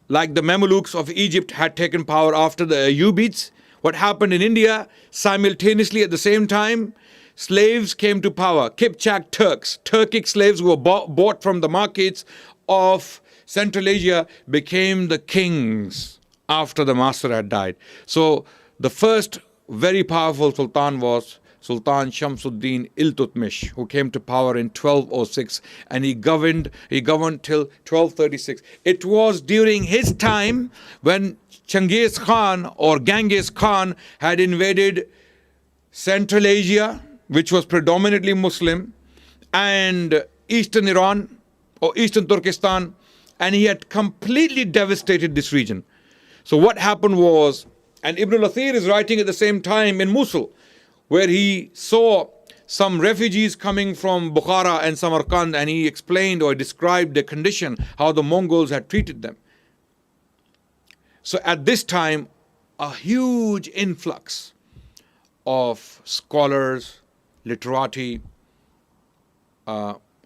like the Mamelukes of Egypt had taken power after the Ayyubids. What happened in India, simultaneously at the same time, slaves came to power. Kipchak Turks, Turkic slaves who were bought from the markets of Central Asia, became the kings after the master had died. So the first very powerful sultan was Sultan Shamsuddin Iltutmish, who came to power in 1206, and he governed till 1236. It was during his time when Genghis Khan or Genghis Khan had invaded Central Asia, which was predominantly Muslim, and Eastern Iran or Eastern Turkestan, and he had completely devastated this region. So what happened was, and Ibn al-Athir is writing at the same time in Mosul, where he saw some refugees coming from Bukhara and Samarkand, and he explained or described the condition, how the Mongols had treated them. So at this time, a huge influx of scholars, literati,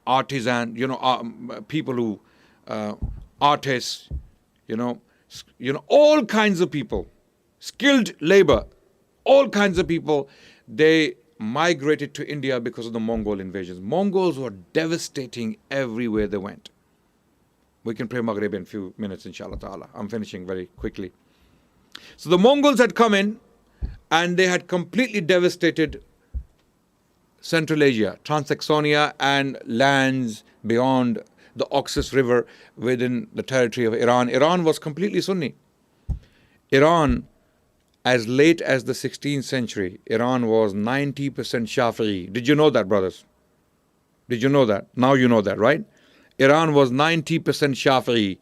artisan, people who, artists, all kinds of people, skilled labor, all kinds of people, they migrated to India because of the Mongol invasions. Mongols were devastating everywhere they went. We can pray Maghrib in a few minutes, inshallah ta'ala. I'm finishing very quickly. So the Mongols had come in and they had completely devastated Central Asia, Transaxonia, and lands beyond the Oxus River within the territory of Iran. Iran was completely Sunni. Iran, as late as the 16th century, Iran was 90% Shafi'i. Did you know that, brothers? Did you know that? Now you know that, right? Iran was 90% Shafi'i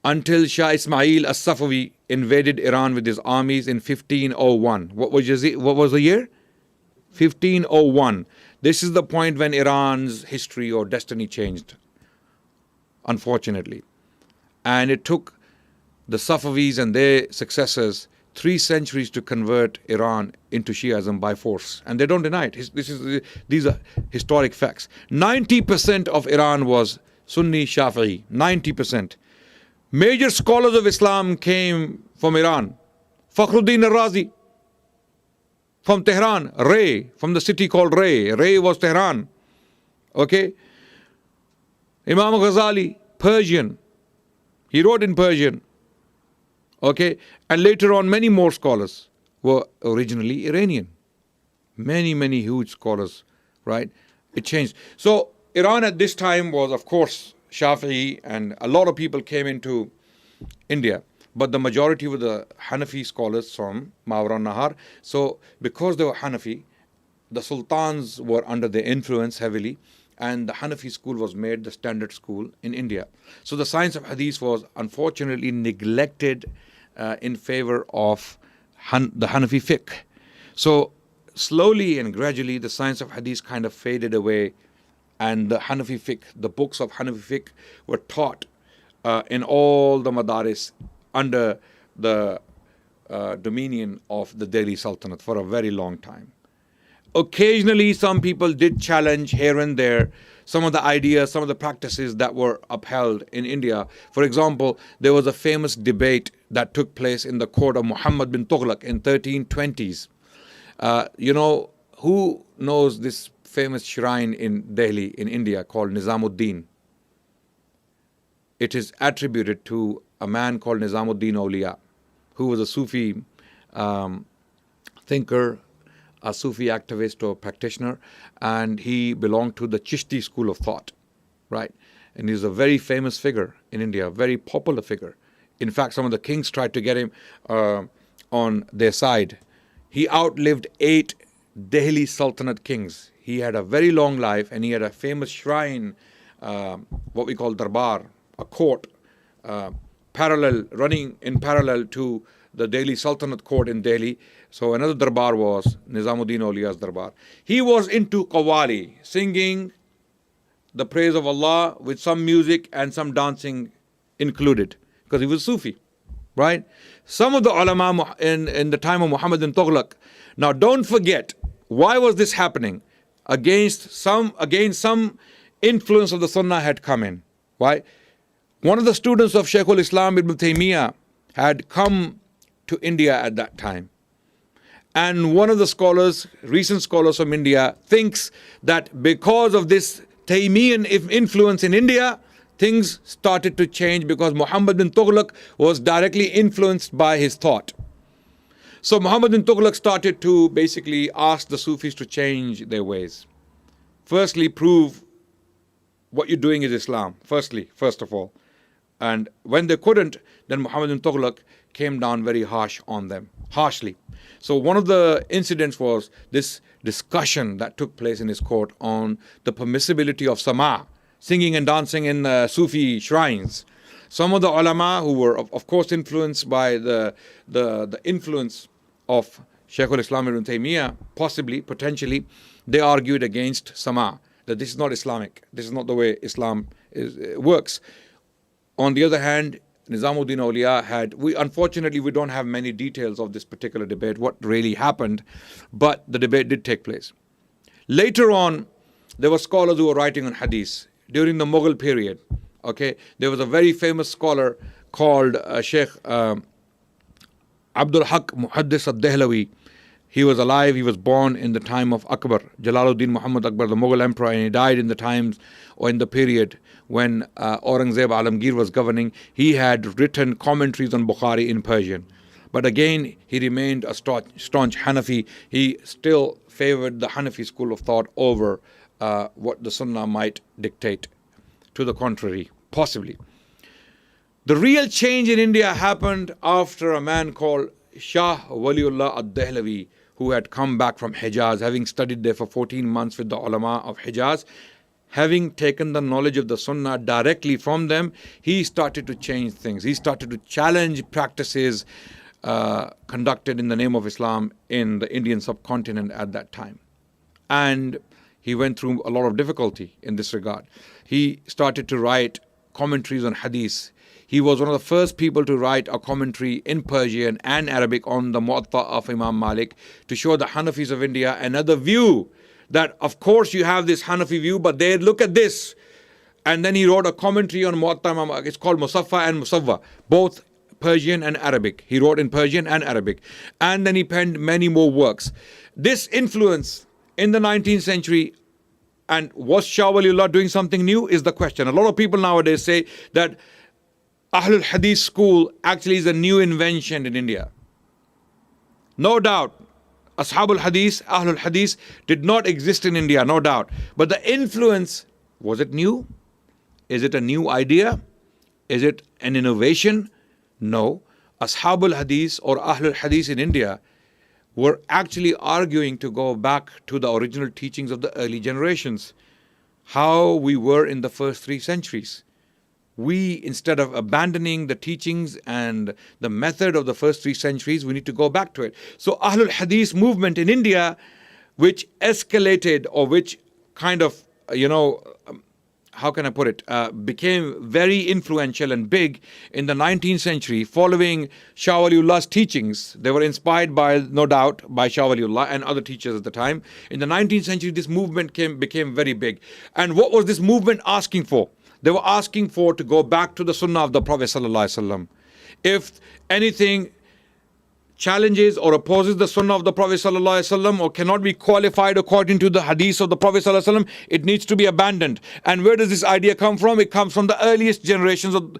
until Shah Ismail as-Safawi invaded Iran with his armies in 1501. What was the year? 1501. This is the point when Iran's history or destiny changed, unfortunately. And it took the Safavis and their successors 3 centuries to convert Iran into Shi'ism by force. And they don't deny it. These are historic facts. 90% of Iran was Sunni Shafi'i. 90%. Major scholars of Islam came from Iran. Fakhruddin al-Razi from Tehran. Ray, from the city called Ray. Ray was Tehran. Okay. Imam Ghazali, Persian. He wrote in Persian. Okay. And later on, many more scholars were originally Iranian. Many, many huge scholars, right? It changed. So Iran at this time was, of course, Shafi'i, and a lot of people came into India. But the majority were the Hanafi scholars from Mawara Nahar. So because they were Hanafi, the sultans were under their influence heavily, and the Hanafi school was made the standard school in India. So the science of Hadith was unfortunately neglected in favor of the Hanafi fiqh. So slowly and gradually the science of Hadith kind of faded away, and the Hanafi fiqh, the books of Hanafi fiqh were taught in all the madaris under the dominion of the Delhi Sultanate for a very long time. Occasionally, some people did challenge here and there some of the ideas, some of the practices that were upheld in India. For example, there was a famous debate that took place in the court of Muhammad bin Tughlaq in 1320s. Who knows this famous shrine in Delhi, in India, called Nizamuddin? It is attributed to a man called Nizamuddin Awliya, who was a Sufi thinker, a Sufi activist or practitioner, and he belonged to the Chishti school of thought, right? And he's a very famous figure in India, a very popular figure. In fact, some of the kings tried to get him on their side. He outlived 8 Delhi Sultanate kings. He had a very long life, and he had a famous shrine, what we call darbar, a court, running in parallel to the Delhi Sultanate court in Delhi. So another darbar was Nizamuddin Awliya's darbar. He was into qawwali, singing the praise of Allah with some music and some dancing included, because he was Sufi, right? Some of the ulama in the time of Muhammad bin Tughlaq. Now don't forget, why was this happening? Against some influence of the Sunnah had come in. Why? One of the students of Shaykhul Islam Ibn Taymiyyah had come to India at that time. And one of the scholars, recent scholars from India, thinks that because of this Taymiyyan influence in India, things started to change because Muhammad bin Tughlaq was directly influenced by his thought. So Muhammad bin Tughlaq started to basically ask the Sufis to change their ways. Firstly, prove what you're doing is Islam, first of all. And when they couldn't, then Muhammad bin Tughlaq came down very harshly. So one of the incidents was this discussion that took place in his court on the permissibility of sama, singing and dancing in Sufi shrines. Some of the ulama who were of course influenced by the influence of Shaykhul Islam Ibn Taymiyyah, potentially, they argued against sama, that this is not Islamic, this is not the way Islam works. On the other hand, Nizamuddin Awliya unfortunately we don't have many details of this particular debate, what really happened, but the debate did take place. Later on, there were scholars who were writing on hadith during the Mughal period. Okay, there was a very famous scholar called Sheikh Abdul Haq Muhaddis al-Dehlawi. He was alive, he was born in the time of Akbar, Jalaluddin Muhammad Akbar, the Mughal emperor, and he died in the times or in the period when Aurangzeb Alamgir was governing. He had written commentaries on Bukhari in Persian. But again, he remained a staunch Hanafi. He still favored the Hanafi school of thought over what the Sunnah might dictate. To the contrary, possibly. The real change in India happened after a man called Shah Waliullah ad-Dehlavi, who had come back from Hijaz, having studied there for 14 months with the ulama of Hijaz. Having taken the knowledge of the Sunnah directly from them, he started to change things. He started to challenge practices conducted in the name of Islam in the Indian subcontinent at that time. And he went through a lot of difficulty in this regard. He started to write commentaries on Hadith. He was one of the first people to write a commentary in Persian and Arabic on the Muwatta of Imam Malik to show the Hanafis of India another view, that of course you have this Hanafi view, but they look at this. And then he wrote a commentary on Muwatta Imam Malik. It's called Musaffa and Musawwa, both Persian and Arabic. He wrote in Persian and Arabic. And then he penned many more works. This influence in the 19th century, and was Shah Waliullah doing something new, is the question. A lot of people nowadays say that Ahlul Hadith school actually is a new invention in India. No doubt, Ashabul Hadith, Ahlul Hadith did not exist in India, no doubt. But the influence, was it new? Is it a new idea? Is it an innovation? No. Ashabul Hadith or Ahlul Hadith in India were actually arguing to go back to the original teachings of the early generations, how we were in the first 3 centuries. We, instead of abandoning the teachings and the method of the first 3 centuries, we need to go back to it. So Ahlul Hadith movement in India, which escalated, or which kind of, how can I put it, became very influential and big in the 19th century following Shah Waliullah's teachings. They were inspired by, no doubt, by Shah Waliullah and other teachers at the time. In the 19th century, this movement became very big. And what was this movement asking for? They were asking for to go back to the Sunnah of the Prophet ﷺ. If anything challenges or opposes the Sunnah of the Prophet ﷺ or cannot be qualified according to the Hadith of the Prophet ﷺ, it needs to be abandoned. And where does this idea come from? It comes from the earliest generations of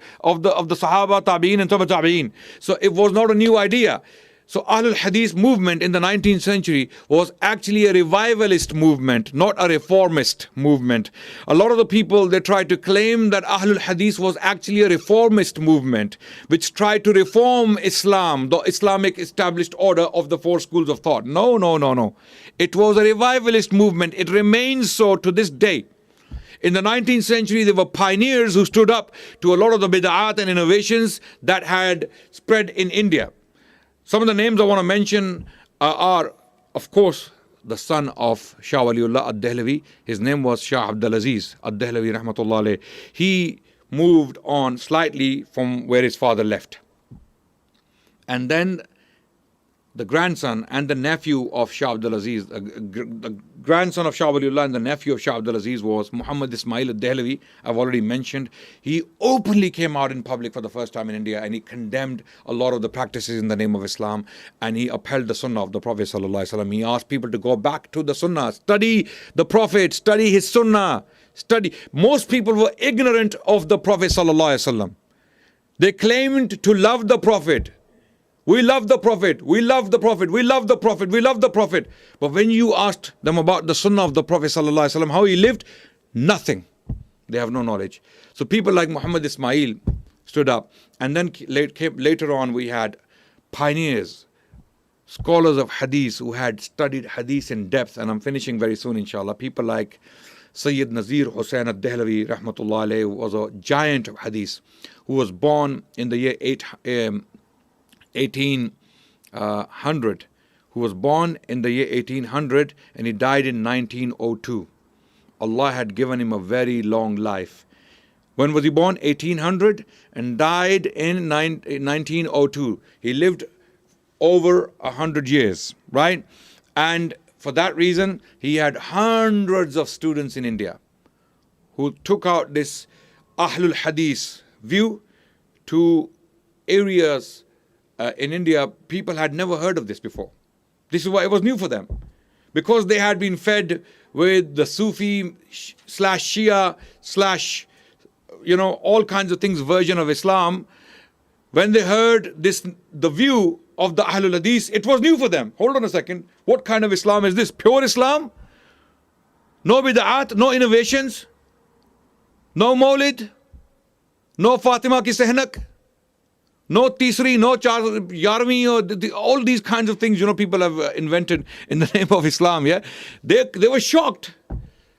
the Sahaba, Tabi'in and Tabi' Tabi'in. So it was not a new idea. So Ahlul Hadith movement in the 19th century was actually a revivalist movement, not a reformist movement. A lot of the people, they tried to claim that Ahlul Hadith was actually a reformist movement, which tried to reform Islam, the Islamic established order of the 4 schools of thought. No. It was a revivalist movement. It remains so to this day. In the 19th century, there were pioneers who stood up to a lot of the bid'at and innovations that had spread in India. Some of the names I want to mention are, of course, the son of Shah Waliullah ad-Dehlavi. His name was Shah Abdul Aziz ad-Dehlavi rahmatullah alayh. He moved on slightly from where his father left. And then the grandson and the nephew of Shah Abdul Aziz, the grandson of Shah Waliullah and the nephew of Shah Abdul Aziz was Muhammad Ismail ad-Dehlavi. I've already mentioned. He openly came out in public for the first time in India, and he condemned a lot of the practices in the name of Islam, and he upheld the Sunnah of the Prophet ﷺ. He asked people to go back to the Sunnah, study the Prophet, study his Sunnah, study. Most people were ignorant of the Prophet ﷺ. They claimed to love the Prophet. We love the Prophet, we love the Prophet, we love the Prophet, we love the Prophet. But when you asked them about the Sunnah of the Prophet ﷺ, how he lived, nothing. They have no knowledge. So people like Muhammad Ismail stood up. And then later on we had pioneers, scholars of Hadith who had studied Hadith in depth. And I'm finishing very soon, inshallah. People like Sayyid Nazir Hussain ad-Dehlavi, rahmatullah alayhi, who was a giant of Hadith, who was born in the year 1800, who was born in the year 1800 and he died in 1902. Allah had given him a very long life. When was he born? 1800 and died in 1902. He lived over 100 years, right? And for that reason, he had hundreds of students in India who took out this Ahlul Hadith view to areas in India. People had never heard of this before. This is why it was new for them. Because they had been fed with the Sufi slash Shia slash, all kinds of things version of Islam. When they heard the view of the Ahlul Hadith, it was new for them. Hold on a second. What kind of Islam is this? Pure Islam? No bid'at, no innovations, no Mawlid, no Fatima ki Sehnak, no Tisri, no Yarmi, or all these kinds of things, people have invented in the name of Islam, yeah? They were shocked.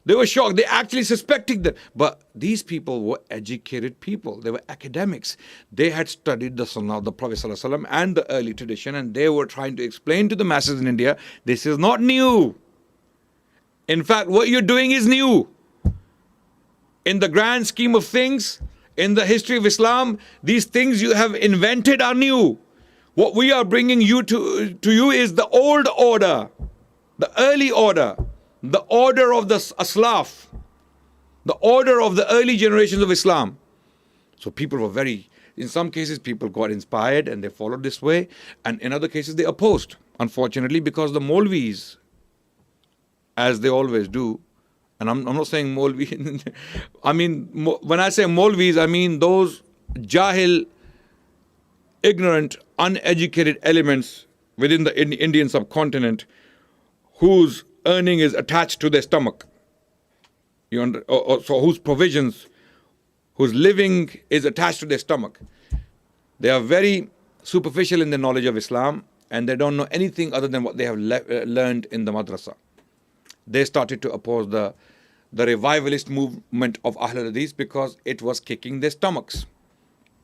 They were shocked. They actually suspected them. But these people were educated people. They were academics. They had studied the Sunnah of the Prophet ﷺ and the early tradition, and they were trying to explain to the masses in India, this is not new. In fact, what you're doing is new. In the grand scheme of things, in the history of Islam, these things you have invented are new. What we are bringing to you is the old order, the early order, the order of the Aslaf, the order of the early generations of Islam. So people were in some cases people got inspired and they followed this way, and in other cases they opposed, unfortunately, because the Maulvis, as they always do, and I'm not saying Maulvi, I mean, when I say Maulvis, I mean those Jahil, ignorant, uneducated elements within the Indian subcontinent whose earning is attached to their stomach. So whose provisions, whose living is attached to their stomach. They are very superficial in their knowledge of Islam, and they don't know anything other than what they have learned in the madrasa. They started to oppose the revivalist movement of Ahlul Hadith because it was kicking their stomachs.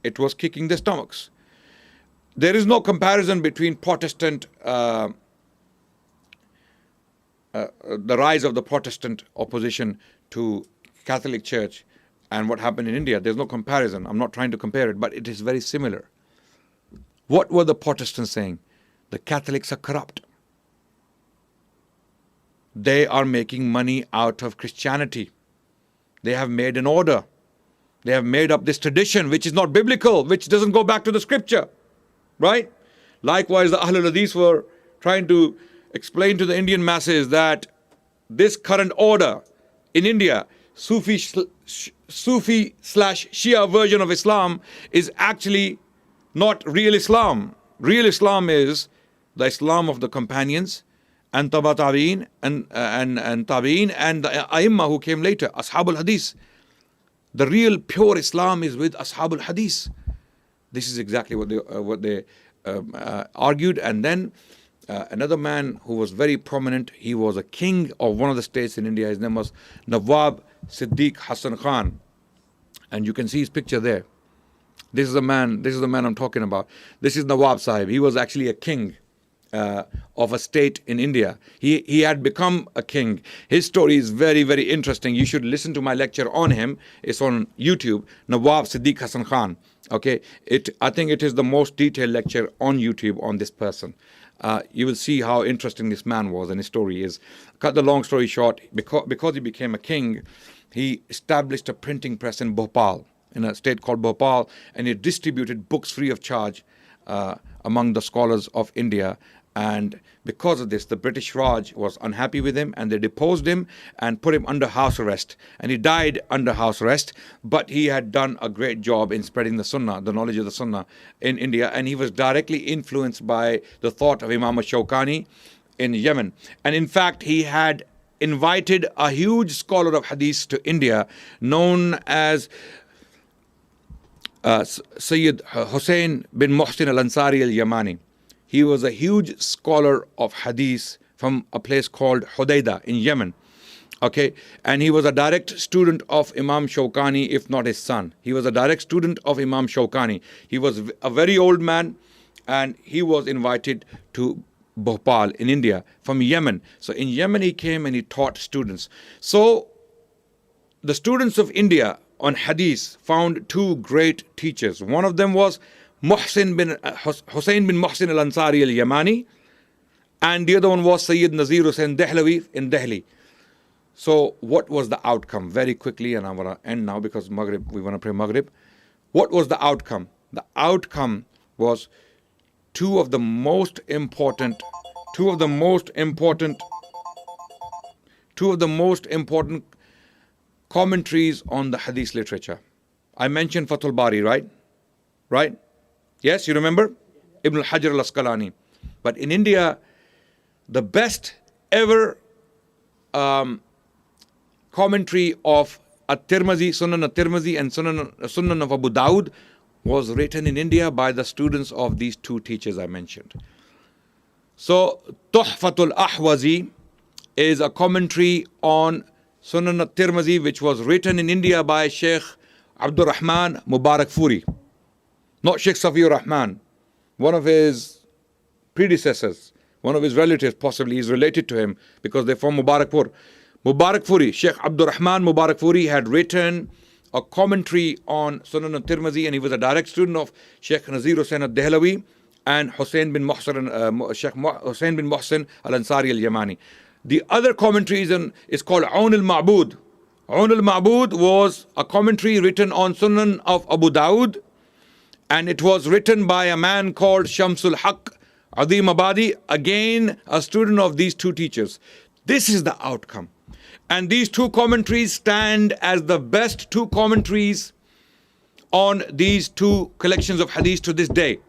It was kicking their stomachs. There is no comparison between Protestant, the rise of the Protestant opposition to Catholic Church and what happened in India. There's no comparison. I'm not trying to compare it, but it is very similar. What were the Protestants saying? The Catholics are corrupt. They are making money out of Christianity. They have made an order. They have made up this tradition which is not biblical, which doesn't go back to the scripture. Right? Likewise, the Ahlul Hadith were trying to explain to the Indian masses that this current order in India, Sufi slash Shia version of Islam, is actually not real Islam. Real Islam is the Islam of the companions and Tabi'in and Tabi'in and the A'immah who came later, Ashabul Hadith. The real pure Islam is with Ashabul Hadith. This is exactly what they argued. And then another man who was very prominent, he was a king of one of the states in India. His name was Nawab Siddiq Hassan Khan. And you can see his picture there. This is the man I'm talking about. This is Nawab Sahib. He was actually a king of a state in India. He had become a king. His story is very, very interesting. You should listen to my lecture on him. It's on YouTube, Nawab Siddiq Hassan Khan. Okay, I think it is the most detailed lecture on YouTube on this person. You will see how interesting this man was and his story is. Cut the long story short, because he became a king, he established a printing press in Bhopal, in a state called Bhopal, and he distributed books free of charge among the scholars of India. And because of this, the British Raj was unhappy with him, and they deposed him and put him under house arrest. And he died under house arrest, but he had done a great job in spreading the Sunnah, the knowledge of the Sunnah in India. And he was directly influenced by the thought of Imam Shawkani in Yemen. And in fact, he had invited a huge scholar of Hadith to India known as Sayyid Hussain bin Muhsin al-Ansari al-Yamani. He was a huge scholar of Hadith from a place called Hudaydah in Yemen. Okay, and he was a direct student of Imam Shawkani, if not his son. He was a direct student of Imam Shawkani. He was a very old man, and he was invited to Bhopal in India from Yemen. So in Yemen he came and he taught students. So the students of India on Hadith found two great teachers. One of them was Hussain bin Muhsin al-Ansari al-Yamani, and the other one was Sayyid Nazir Hussain Dehlawi in Delhi. So what was the outcome? Very quickly, and I'm going to end now because Maghrib, we want to pray Maghrib. What was the outcome? The outcome was two of the most important two of the most important commentaries on the hadith literature. I mentioned Fathul Bari, right? Right? Yes, you remember? Ibn al-Hajar al-Asqalani. But in India, the best ever commentary of At-Tirmidhi, Sunan At-Tirmidhi and Sunan of Abu Dawud was written in India by the students of these two teachers I mentioned. So, Tuhfatul Ahwazi is a commentary on Sunan At-Tirmidhi which was written in India by Sheikh Abdul Rahman Mubarak Furi. Not Sheikh Safiur Rahman, one of his predecessors, one of his relatives possibly is related to him because they're from Mubarakpur. Mubarak Furi, Sheikh Abdul Rahman Mubarak Furi had written a commentary on Sunan al-Tirmidhi and he was a direct student of Sheikh Nazir Hussain al-Dehlawi and Hussain bin Muhsin, Sheikh Hussain bin Muhsin al-Ansari al-Yamani. The other commentary is called Aun al-Ma'bud. Aun al-Ma'bud was a commentary written on Sunan of Abu Dawud, and it was written by a man called Shamsul Haq Adim Abadi, again a student of these two teachers. This is the outcome. And these two commentaries stand as the best two commentaries on these two collections of hadith to this day.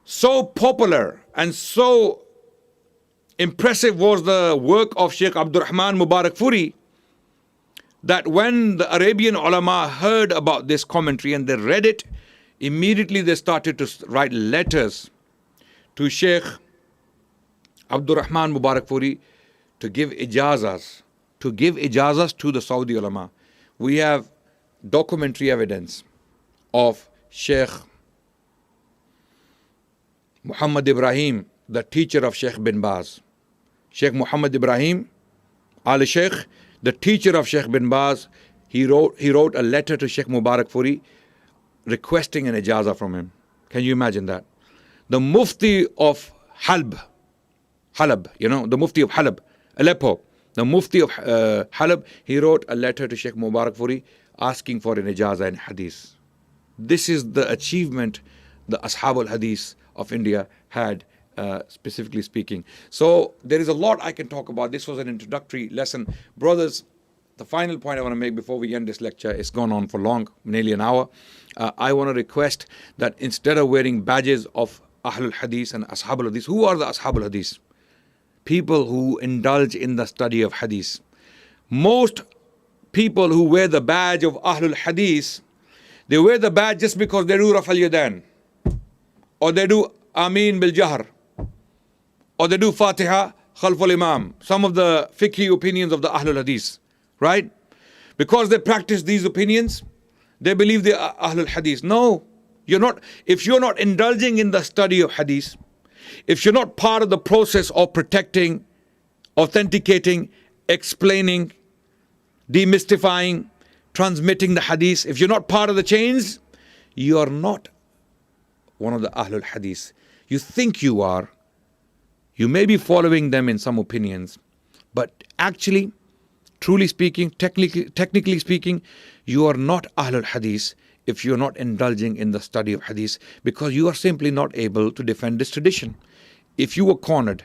So popular and so impressive was the work of Sheikh Abdul Rahman Mubarak Furi that when the Arabian ulama heard about this commentary and they read it, immediately they started to write letters to Sheikh Abdul Rahman Mubarak Furi to give ijazas to the Saudi ulama. We have documentary evidence of Sheikh Muhammad Ibrahim, the teacher of Sheikh bin Baz. Sheikh Muhammad Ibrahim Al Sheikh, the teacher of Sheikh bin Baz, he wrote a letter to Sheikh Mubarak Furi requesting an ijaza from him. Can you imagine that? The Mufti of Halab, the Mufti of Halab, Aleppo, the Mufti of Halab, he wrote a letter to Sheikh Mubarak Furi asking for an ijaza in hadith. This is the achievement the Ashab al-Hadith of India had, specifically speaking. So there is a lot I can talk about. This was an introductory lesson. Brothers, the final point I want to make before we end this lecture, it's gone on for long, nearly an hour. I want to request that instead of wearing badges of Ahlul Hadith and Ashab al-Hadith, who are the Ashab al-Hadith? People who indulge in the study of Hadith. Most people who wear the badge of Ahlul Hadith, they wear the badge just because they do Raf al-Yadan, or they do Ameen bil Jahr, or they do Fatiha Khalf al-Imam, some of the fiqhi opinions of the Ahlul Hadith, right? Because they practice these opinions, they believe they are Ahlul Hadith. No, you're not. If you're not indulging in the study of Hadith, if you're not part of the process of protecting, authenticating, explaining, demystifying, transmitting the Hadith, if you're not part of the chains, you are not one of the Ahlul Hadith. You think you are. You may be following them in some opinions, but actually, truly speaking, technically speaking, you are not Ahlul Hadith if you're not indulging in the study of Hadith, because you are simply not able to defend this tradition. If you were cornered,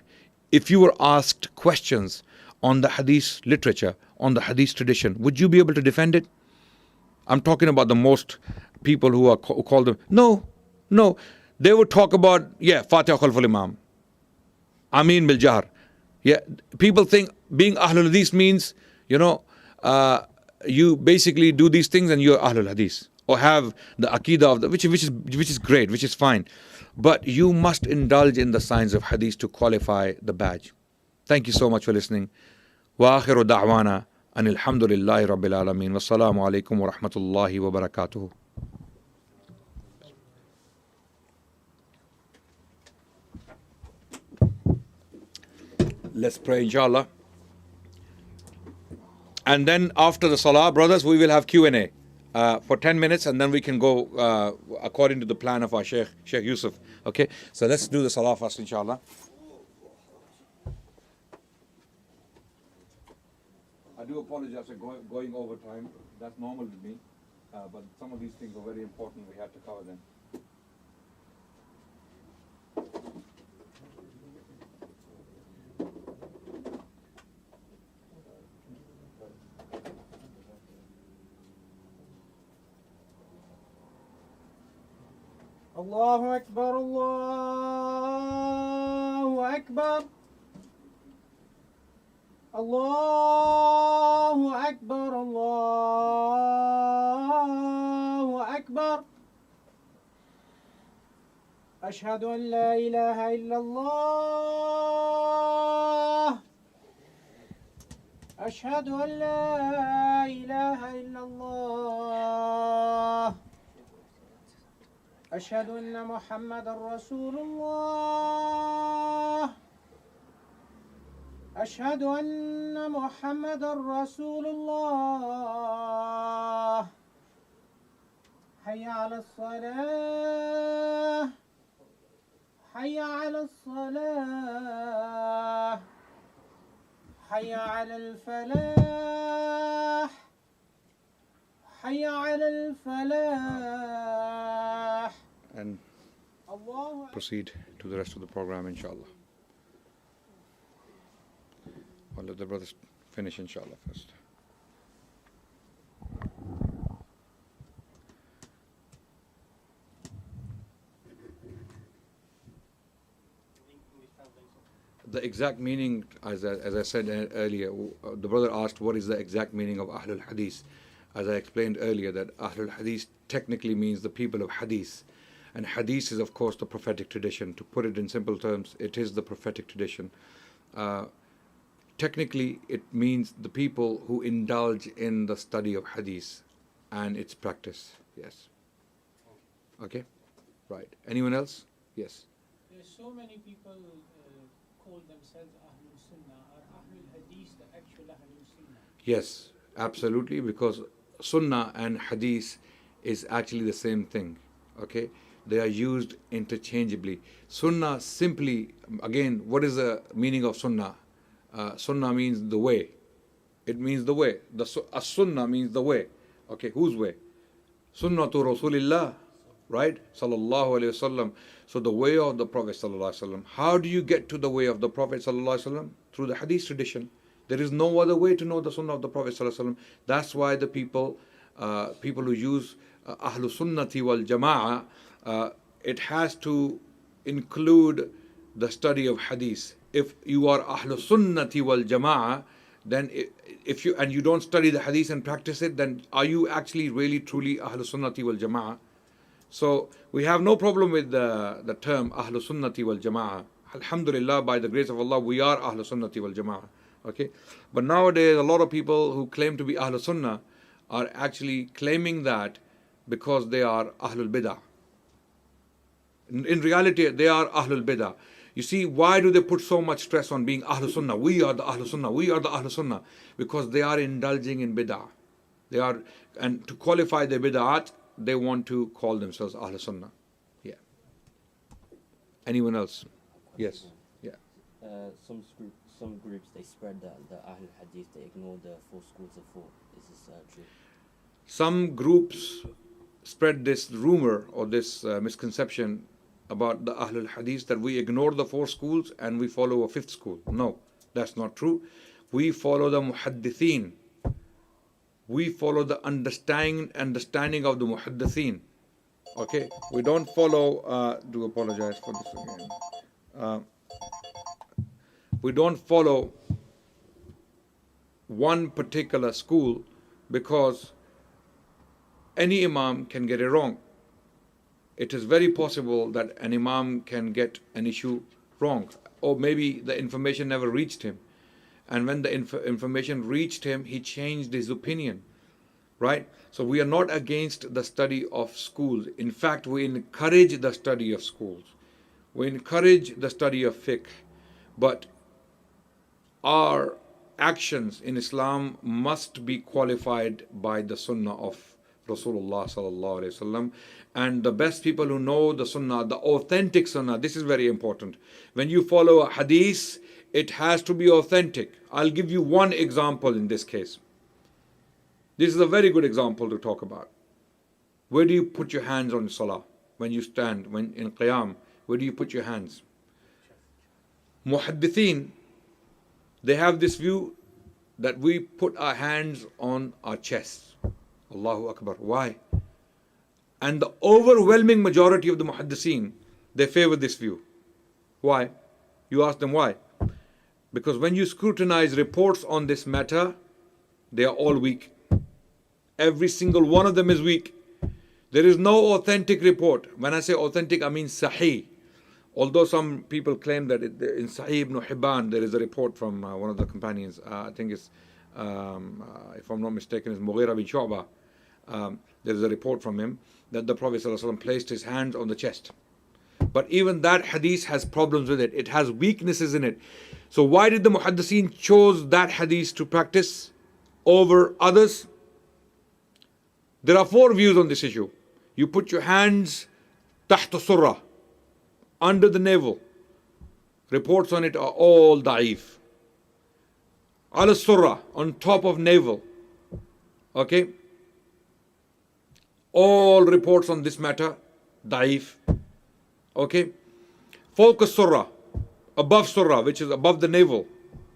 if you were asked questions on the Hadith literature, on the Hadith tradition, would you be able to defend it? I'm talking about the most people who call them. No. They would talk about, Fatiha Khalf al-Imam, Ameen bil Jahr. Yeah, people think being Ahlul Hadith means, you basically do these things and you're Ahlul Hadith, or have the Aqidah of the, which is great, which is fine. But you must indulge in the science of Hadith to qualify the badge. Thank you so much for listening. Wa akhiru da'wana anil hamdulillahi rabbil alameen. Wassalamu alaikum wa rahmatullahi wa barakatuhu. Let's pray, inshallah. And then after the salah, brothers, we will have Q&A for 10 minutes, and then we can go according to the plan of our Sheikh Yusuf. Okay, so let's do the salah first, inshallah. I do apologize for going over time. That's normal with me. But some of these things are very important. We have to cover them. الله أكبر الله أكبر الله أكبر الله أكبر أشهد أن لا إله إلا الله أشهد أن لا إله إلا الله أشهد أن محمد رسول الله أشهد أن محمد رسول الله حي على الصلاة حي على الصلاة حي على الفلاح حي على الفلاح. And proceed to the rest of the program, inshallah. I'll let the brothers finish, inshallah, first. The exact meaning, as I said earlier, the brother asked what is the exact meaning of Ahlul Hadith. As I explained earlier, that Ahlul Hadith technically means the people of Hadith. And Hadith is, of course, the prophetic tradition. To put it in simple terms, it is the prophetic tradition. Technically, it means the people who indulge in the study of Hadith and its practice. Yes. Okay? Right. Anyone else? Yes. There's so many people call themselves Ahlul Sunnah. Are Ahlul Hadith the actual Ahlul Sunnah? Yes, absolutely, because Sunnah and Hadith is actually the same thing. Okay? They are used interchangeably. Sunnah simply, again, what is the meaning of Sunnah? Sunnah means the way. It means the way. As-Sunnah means the way. Okay, whose way? Sunnatu Rasulillah, right? Sallallahu Alaihi Wasallam. So the way of the Prophet Sallallahu Alaihi Wasallam. How do you get to the way of the Prophet Sallallahu Alaihi Wasallam? Through the Hadith tradition. There is no other way to know the Sunnah of the Prophet Sallallahu Alaihi Wasallam. That's why the people who use Ahlul Sunnati wal Jama'ah, it has to include the study of Hadith. If you are Ahlul Sunnati wal Jama'ah, then if you don't study the Hadith and practice it, then are you actually really truly Ahlul Sunnati wal Jama'ah? So we have no problem with the term Ahlul Sunnati wal Jama'ah. Alhamdulillah, by the grace of Allah, we are Ahlul Sunnati wal Jama'ah. Okay, but nowadays a lot of people who claim to be Ahlul Sunnah are actually claiming that because they are Ahlul Bidah. In reality, they are Ahlul Bidah. You see, why do they put so much stress on being Ahlul Sunnah? We are the Ahlul Sunnah. We are the Ahlul Sunnah. Because they are indulging in Bid'ah. And to qualify their Bid'at, they want to call themselves Ahlul Sunnah. Yeah. Anyone else? Yes. Yeah. Some groups, they spread the Ahlul Hadith, they ignore the four schools of thought. Is this true? Some groups spread this rumor or this misconception about the Ahlul Hadith that we ignore the four schools and we follow a fifth school. No, that's not true. We follow the Muhaddithin. We follow the understanding of the Muhaddithin. Okay, we don't follow. Do apologize for this again. We don't follow one particular school because any Imam can get it wrong. It is very possible that an Imam can get an issue wrong, or maybe the information never reached him, and when the information reached him, he changed his opinion, right? So we are not against the study of schools. In fact, we encourage the study of schools. We encourage the study of fiqh, but our actions in Islam must be qualified by the Sunnah of Rasulullah sallallahu alaihi wasallam. And the best people who know the Sunnah, the authentic Sunnah, this is very important. When you follow a Hadith, it has to be authentic. I'll give you one example in this case. This is a very good example to talk about. Where do you put your hands on Salah? When you stand, when in Qiyam, where do you put your hands? Muhaddithin, they have this view that we put our hands on our chests. Allahu Akbar. Why? And the overwhelming majority of the muhaddiseen, they favor this view. Why? You ask them why. Because when you scrutinize reports on this matter, they are all weak. Every single one of them is weak. There is no authentic report. When I say authentic, I mean sahih. Although some people claim that in Sahih ibn Hibban there is a report from one of the companions, I think it's, if I'm not mistaken, it's Mughira bin Shu'bah. There is a report from him that the Prophet ﷺ placed his hands on the chest. But even that hadith has problems with it. It has weaknesses in it. So why did the muhaddiseen chose that hadith to practice over others? There are 4 views on this issue. You put your hands tahta surah, under the navel. Reports on it are all da'if. Ala surah, on top of navel. Okay? All reports on this matter, da'if. Okay? Fawqa surah, above surah, which is above the navel.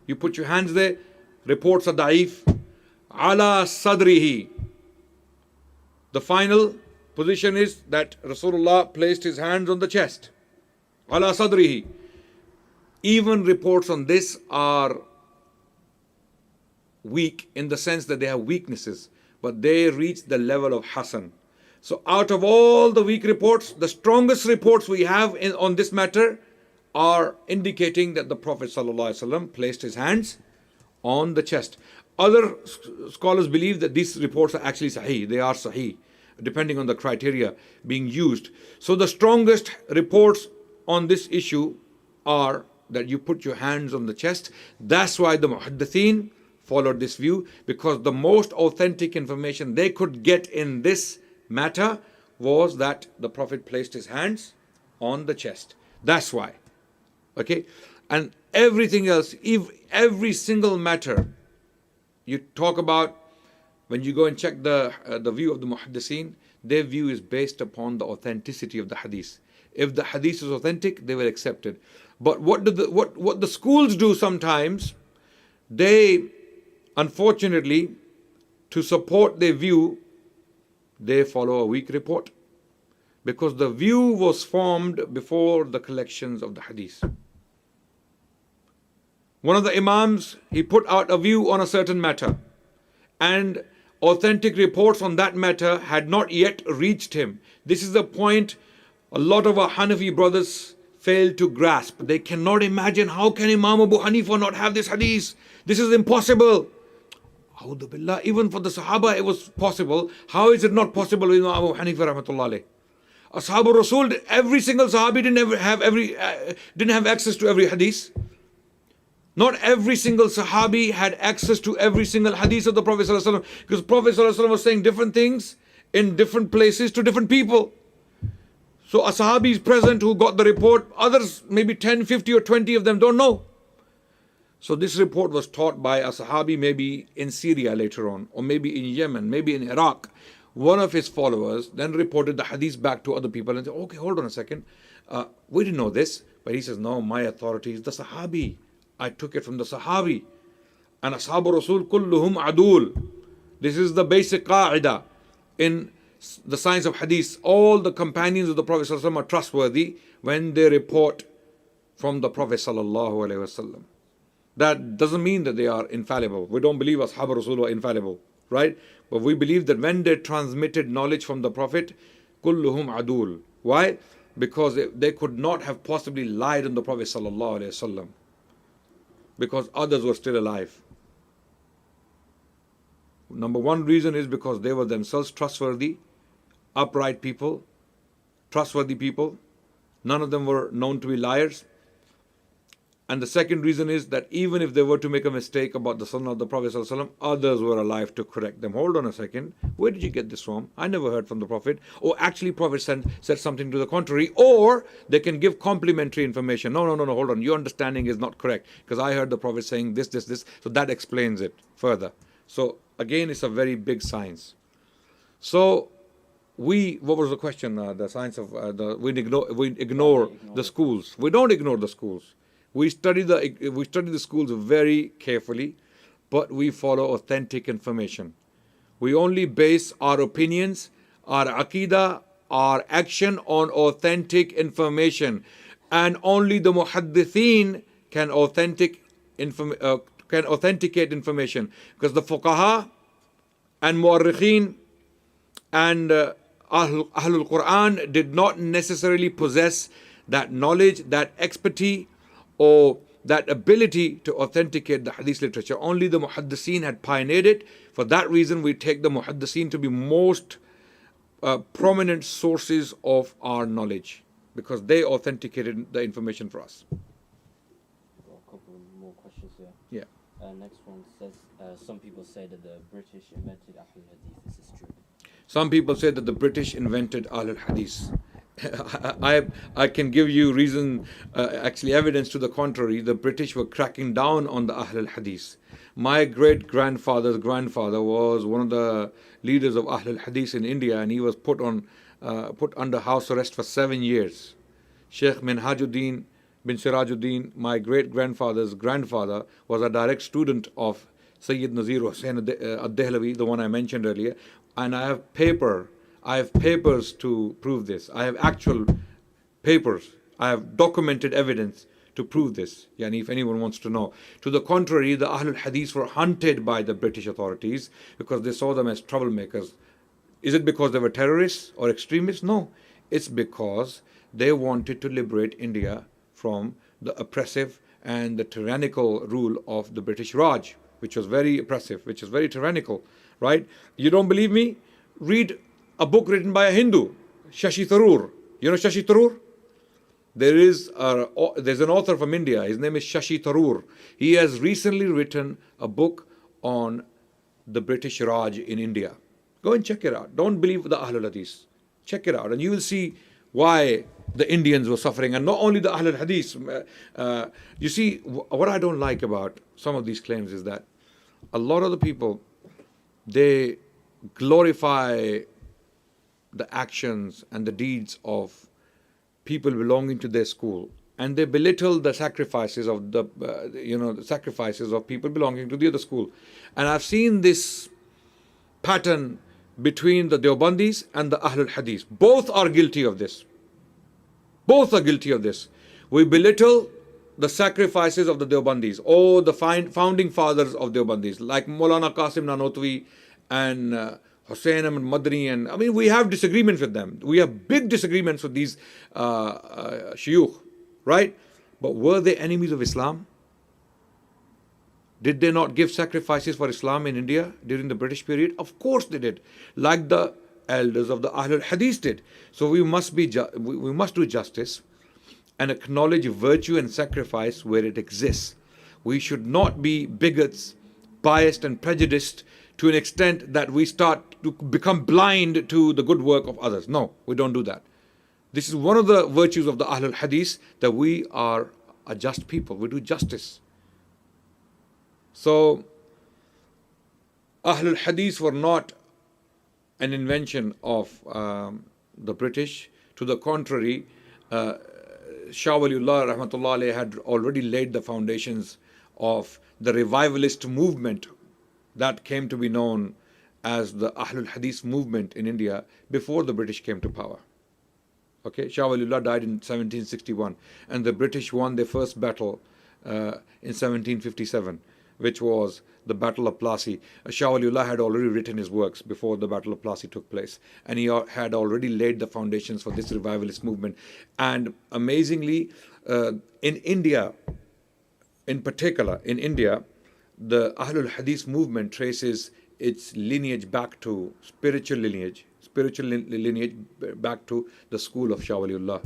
You put your hands there, reports are da'if. Ala sadrihi. The final position is that Rasulullah placed his hands on the chest. Ala sadrihi. Even reports on this are weak in the sense that they have weaknesses, but they reach the level of Hasan. So out of all the weak reports, the strongest reports we have on this matter are indicating that the Prophet ﷺ placed his hands on the chest. Other scholars believe that these reports are actually sahih. They are sahih, depending on the criteria being used. So the strongest reports on this issue are that you put your hands on the chest. That's why the muhaddithin followed this view, because the most authentic information they could get in this matter was that the Prophet placed his hands on the chest. That's why. Okay? And everything else, if every single matter you talk about, when you go and check the view of the muhaddithin, their view is based upon the authenticity of the hadith. If the hadith is authentic, they will accept it. But what the schools do sometimes, they, unfortunately, to support their view, they follow a weak report. Because the view was formed before the collections of the hadith. One of the imams, he put out a view on a certain matter, and authentic reports on that matter had not yet reached him. This is the point a lot of our Hanafi brothers fail to grasp. They cannot imagine, how can Imam Abu Hanifah not have this hadith? This is impossible. A'udhu billah, even for the Sahaba it was possible. How is it not possible with Imam Abu Hanifah rahmatullah alayh? Ashabul Rasul, every single Sahabi didn't have access to every hadith. Not every single Sahabi had access to every single hadith of the Prophet ﷺ, because Prophet ﷺ was saying different things in different places to different people. So a Sahabi is present who got the report, others, maybe 10, 50 or 20 of them don't know. So this report was taught by a Sahabi maybe in Syria later on, or maybe in Yemen, maybe in Iraq. One of his followers then reported the hadith back to other people and said, okay, hold on a second. We didn't know this. But he says, no, my authority is the Sahabi. I took it from the Sahabi. And Ashabu Rasul kulluhum adul. This is the basic qa'idah in the science of hadith. All the companions of the Prophet ﷺ are trustworthy when they report from the Prophet ﷺ. That doesn't mean that they are infallible. We don't believe Ashabu Rasul are infallible, right? But we believe that when they transmitted knowledge from the Prophet, kulluhum adul. Why? Because they could not have possibly lied on the Prophet ﷺ, because others were still alive. Number one reason is because they were themselves trustworthy, upright people, trustworthy people. None of them were known to be liars. And the second reason is that even if they were to make a mistake about the Sunnah of the Prophet ﷺ, others were alive to correct them. Hold on a second. Where did you get this from? I never heard from the Prophet. Or actually Prophet said something to the contrary. Or they can give complimentary information. No, hold on. Your understanding is not correct. Because I heard the Prophet saying this. So that explains it further. So again, it's a very big science. So what was the question? The science of, we ignore the schools. We don't ignore the schools. We study the schools very carefully, but we follow authentic information. We only base our opinions, our aqidah, are action on authentic information, and only the muhaddithin can authenticate information, because the fuqaha and mu'arrikhin and Ahlul Quran did not necessarily possess that knowledge, that expertise, or that ability to authenticate the hadith literature. Only the muhaddithin had pioneered it. For that reason, we take the muhaddithin to be most prominent sources of our knowledge, because they authenticated the information for us. Got a couple more questions here. Yeah. Next one says, some people say that the British invented Ahlul Hadith. Is this true? Some people say that the British invented Ahlul Hadith. I can give you reason, actually evidence to the contrary. The British were cracking down on the Ahlul Hadith. My great-grandfather's grandfather was one of the leaders of Ahlul Hadith in India, and he was put under house arrest for 7 years. Sheikh Minhajuddin bin Sirajuddin, my great-grandfather's grandfather, was a direct student of Sayyid Nazir Hussain ad-Dehlavi, the one I mentioned earlier, and I have papers to prove this. I have actual papers. I have documented evidence to prove this. Yani, if anyone wants to know. To the contrary, the Ahlul Hadith were hunted by the British authorities because they saw them as troublemakers. Is it because they were terrorists or extremists? No. It's because they wanted to liberate India from the oppressive and the tyrannical rule of the British Raj, which was very oppressive, which is very tyrannical, right? You don't believe me? Read a book written by a Hindu, Shashi Tharoor. You know Shashi Tharoor? There's an author from India. His name is Shashi Tharoor. He has recently written a book on the British Raj in India. Go and check it out. Don't believe the Ahlul Hadith. Check it out, and you will see why the Indians were suffering, and not only the Ahlul Hadith. You see, what I don't like about some of these claims is that a lot of the people, they glorify the actions and the deeds of people belonging to their school, and they belittle the sacrifices of the sacrifices of people belonging to the other school. And I've seen this pattern between the Deobandis and the Ahlul Hadith. Both are guilty of this. Both are guilty of this. We belittle the sacrifices of the Deobandis or the founding fathers of Deobandis, like Maulana Qasim Nanotwi and Hussain Ahmad Madni, and I mean, we have disagreements with them. We have big disagreements with these shuyukh, right? But were they enemies of Islam? Did they not give sacrifices for Islam in India during the British period? Of course they did, like the elders of the Ahlul Hadith did. So we must do justice and acknowledge virtue and sacrifice where it exists. We should not be bigots, biased and prejudiced to an extent that we start to become blind to the good work of others. No, we don't do that. This is one of the virtues of the Ahlul Hadith, that we are a just people. We do justice. So, Ahlul Hadith were not an invention of the British. To the contrary, Shah Waliullah Rahmatullah Alayhi had already laid the foundations of the revivalist movement that came to be known as the Ahlul Hadith movement in India before the British came to power. Okay, Shah Waliullah died in 1761, and the British won their first battle in 1757, which was the Battle of Plassey. Shah Waliullah had already written his works before the Battle of Plassey took place, and he had already laid the foundations for this revivalist movement. And amazingly, in India, in particular, in India, the Ahlul Hadith movement traces its lineage back to spiritual lineage back to the school of Shah Waliullah,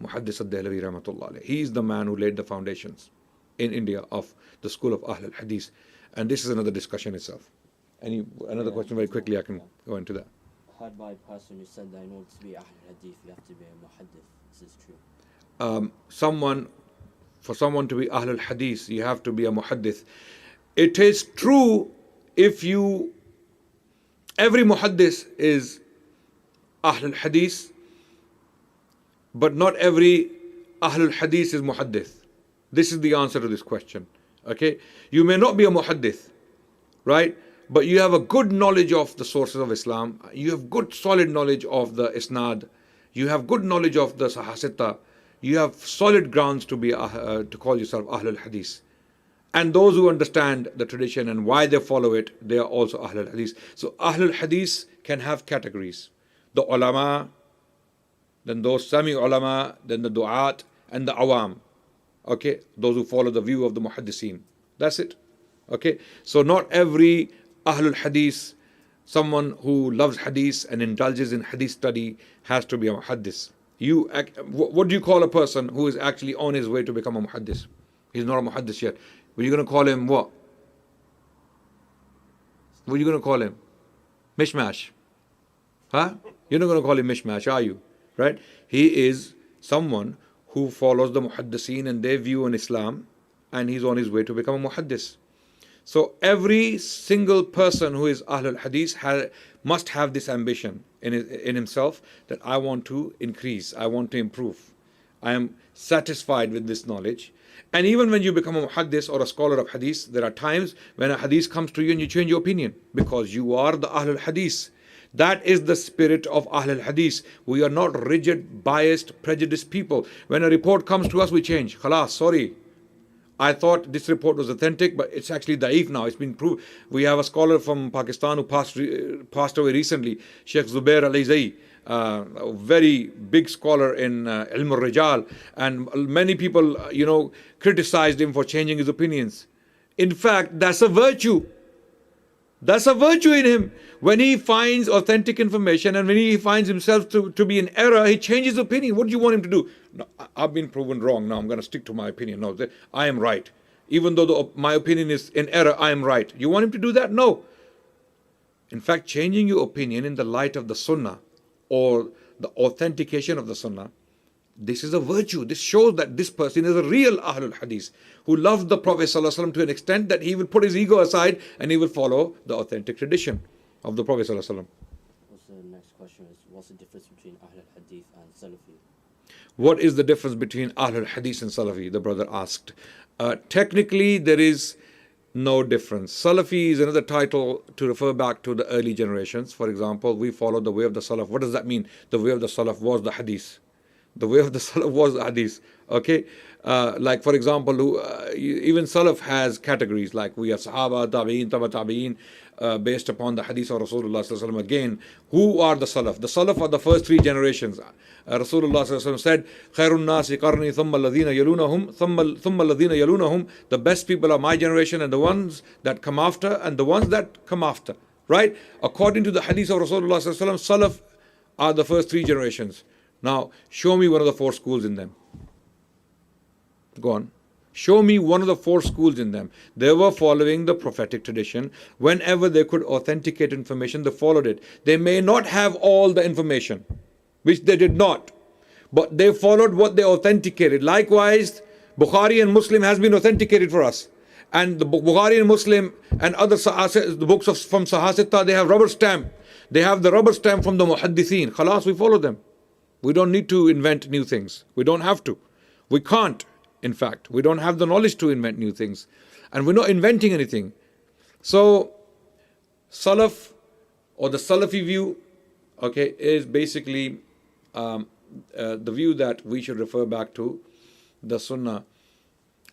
Muhaddis ad-Dehlavi Rahmatullah Alayhi. He is the man who laid the foundations in India of the school of Ahlul Hadith. And this is another discussion itself. Another question very quickly, I can go into that. Heard by a person who said that in order to be Ahlul Hadith, you have to be a muhaddith. Is this true? For someone to be Ahlul Hadith, you have to be a muhaddith. It is true every muhaddith is Ahlul Hadith, but not every Ahlul Hadith is muhaddith. This is the answer to this question. Okay? You may not be a muhaddith, right? But you have a good knowledge of the sources of Islam. You have good solid knowledge of the isnad you have good knowledge of the Sahasitta, you have solid grounds to be to call yourself Ahlul Hadith. And those who understand the tradition and why they follow it, they are also Ahlul Hadith. So Ahlul Hadith can have categories. The ulama, then those sami ulama, then the du'at, and the awam. Okay, those who follow the view of the muhaddiseen. That's it. Okay, so not every Ahlul Hadith, someone who loves hadith and indulges in hadith study, has to be a muhaddis. What do you call a person who is actually on his way to become a muhaddis? He's not a muhaddis yet. Are you going to call him what? What are you going to call him? Mishmash. Huh? You're not going to call him mishmash, are you? Right? He is someone who follows the muhaddiseen and their view on Islam, and he's on his way to become a muhaddis. So every single person who is Ahlul Hadith must have this ambition in himself, that I want to increase, I want to improve, I am satisfied with this knowledge. And even when you become a muhaddis or a scholar of hadith, there are times when a hadith comes to you and you change your opinion, because you are the Ahlul Hadith. That is the spirit of Ahlul Hadith. We are not rigid, biased, prejudiced people. When a report comes to us, we change. Khalas, sorry. I thought this report was authentic, but it's actually da'if now. It's been proved. We have a scholar from Pakistan who passed away recently, Sheikh Zubair Ali-Zai, a very big scholar in Ilm al-Rijal, and many people, criticized him for changing his opinions. In fact, that's a virtue. That's a virtue in him. When he finds authentic information and when he finds himself to be in error, he changes opinion. What do you want him to do? No, I've been proven wrong. Now I'm going to stick to my opinion. No, I am right. Even though my opinion is in error, I am right. You want him to do that? No. In fact, changing your opinion in the light of the Sunnah or the authentication of the Sunnah, this is a virtue. This shows that this person is a real Ahlul Hadith who loves the Prophet ﷺ to an extent that he will put his ego aside and he will follow the authentic tradition of the Prophet ﷺ. The next question is, what's the difference between Ahlul Hadith and Salafi? What is the difference between Ahlul Hadith and Salafi? The brother asked. Technically, there is no difference. Salafi is another title to refer back to the early generations. For example, we follow the way of the Salaf. What does that mean? The way of the Salaf was the Hadith. The way of the Salaf was the Hadith. Okay? Like for example, even Salaf has categories, like we have Sahaba, Tabi'in, Taba Tabi'in, based upon the Hadith of Rasulullah Sallallahu Alaihi Wasallam. Again, who are the Salaf? The Salaf are the first three generations. Rasulullah Sallallahu Alaihi Wasallam said, Khairun nasi qarni thumma alladhina yalunahum, thumma alladhina yalunahum. The best people are my generation and the ones that come after and the ones that come after. Right? According to the Hadith of Rasulullah Sallallahu Alaihi Wasallam, Salaf are the first three generations. Now, show me one of the four schools in them. Go on. Show me one of the four schools in them. They were following the prophetic tradition. Whenever they could authenticate information, they followed it. They may not have all the information, which they did not, but they followed what they authenticated. Likewise, Bukhari and Muslim has been authenticated for us. And the Bukhari and Muslim and other the books from Sahasitta, they have rubber stamp. They have the rubber stamp from the Muhaddithin. Khalas, we follow them. We don't need to invent new things. We don't have to. We can't, in fact. We don't have the knowledge to invent new things. And we're not inventing anything. So, Salaf, or the Salafi view, okay, is basically the view that we should refer back to the Sunnah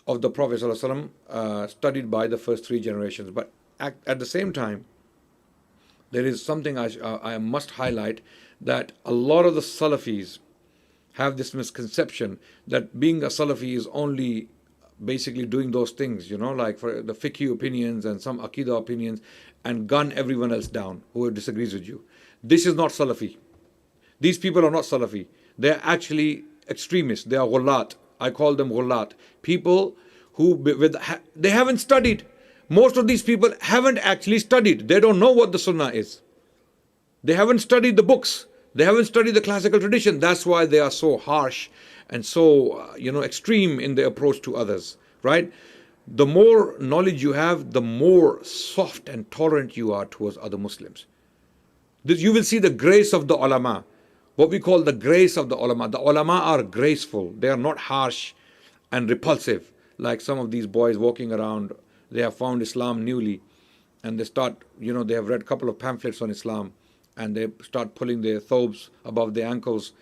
of the Prophet ﷺ, studied by the first three generations. But at the same time, there is something I must highlight, that a lot of the Salafis have this misconception that being a Salafi is only basically doing those things, like for the fiqh opinions and some Aqidah opinions, and gun everyone else down who disagrees with you. This is not Salafi. These people are not Salafi. They are actually extremists. They are ghulat. I call them ghulat. People who they haven't studied. Most of these people haven't actually studied. They don't know what the Sunnah is. They haven't studied the books. They haven't studied the classical tradition. That's why they are so harsh and so, extreme in their approach to others, right? The more knowledge you have, the more soft and tolerant you are towards other Muslims. You will see the grace of the ulama, what we call the grace of the ulama. The ulama are graceful. They are not harsh and repulsive, like some of these boys walking around. They have found Islam newly, and they start, they have read a couple of pamphlets on Islam, and they start pulling their thobes above their ankles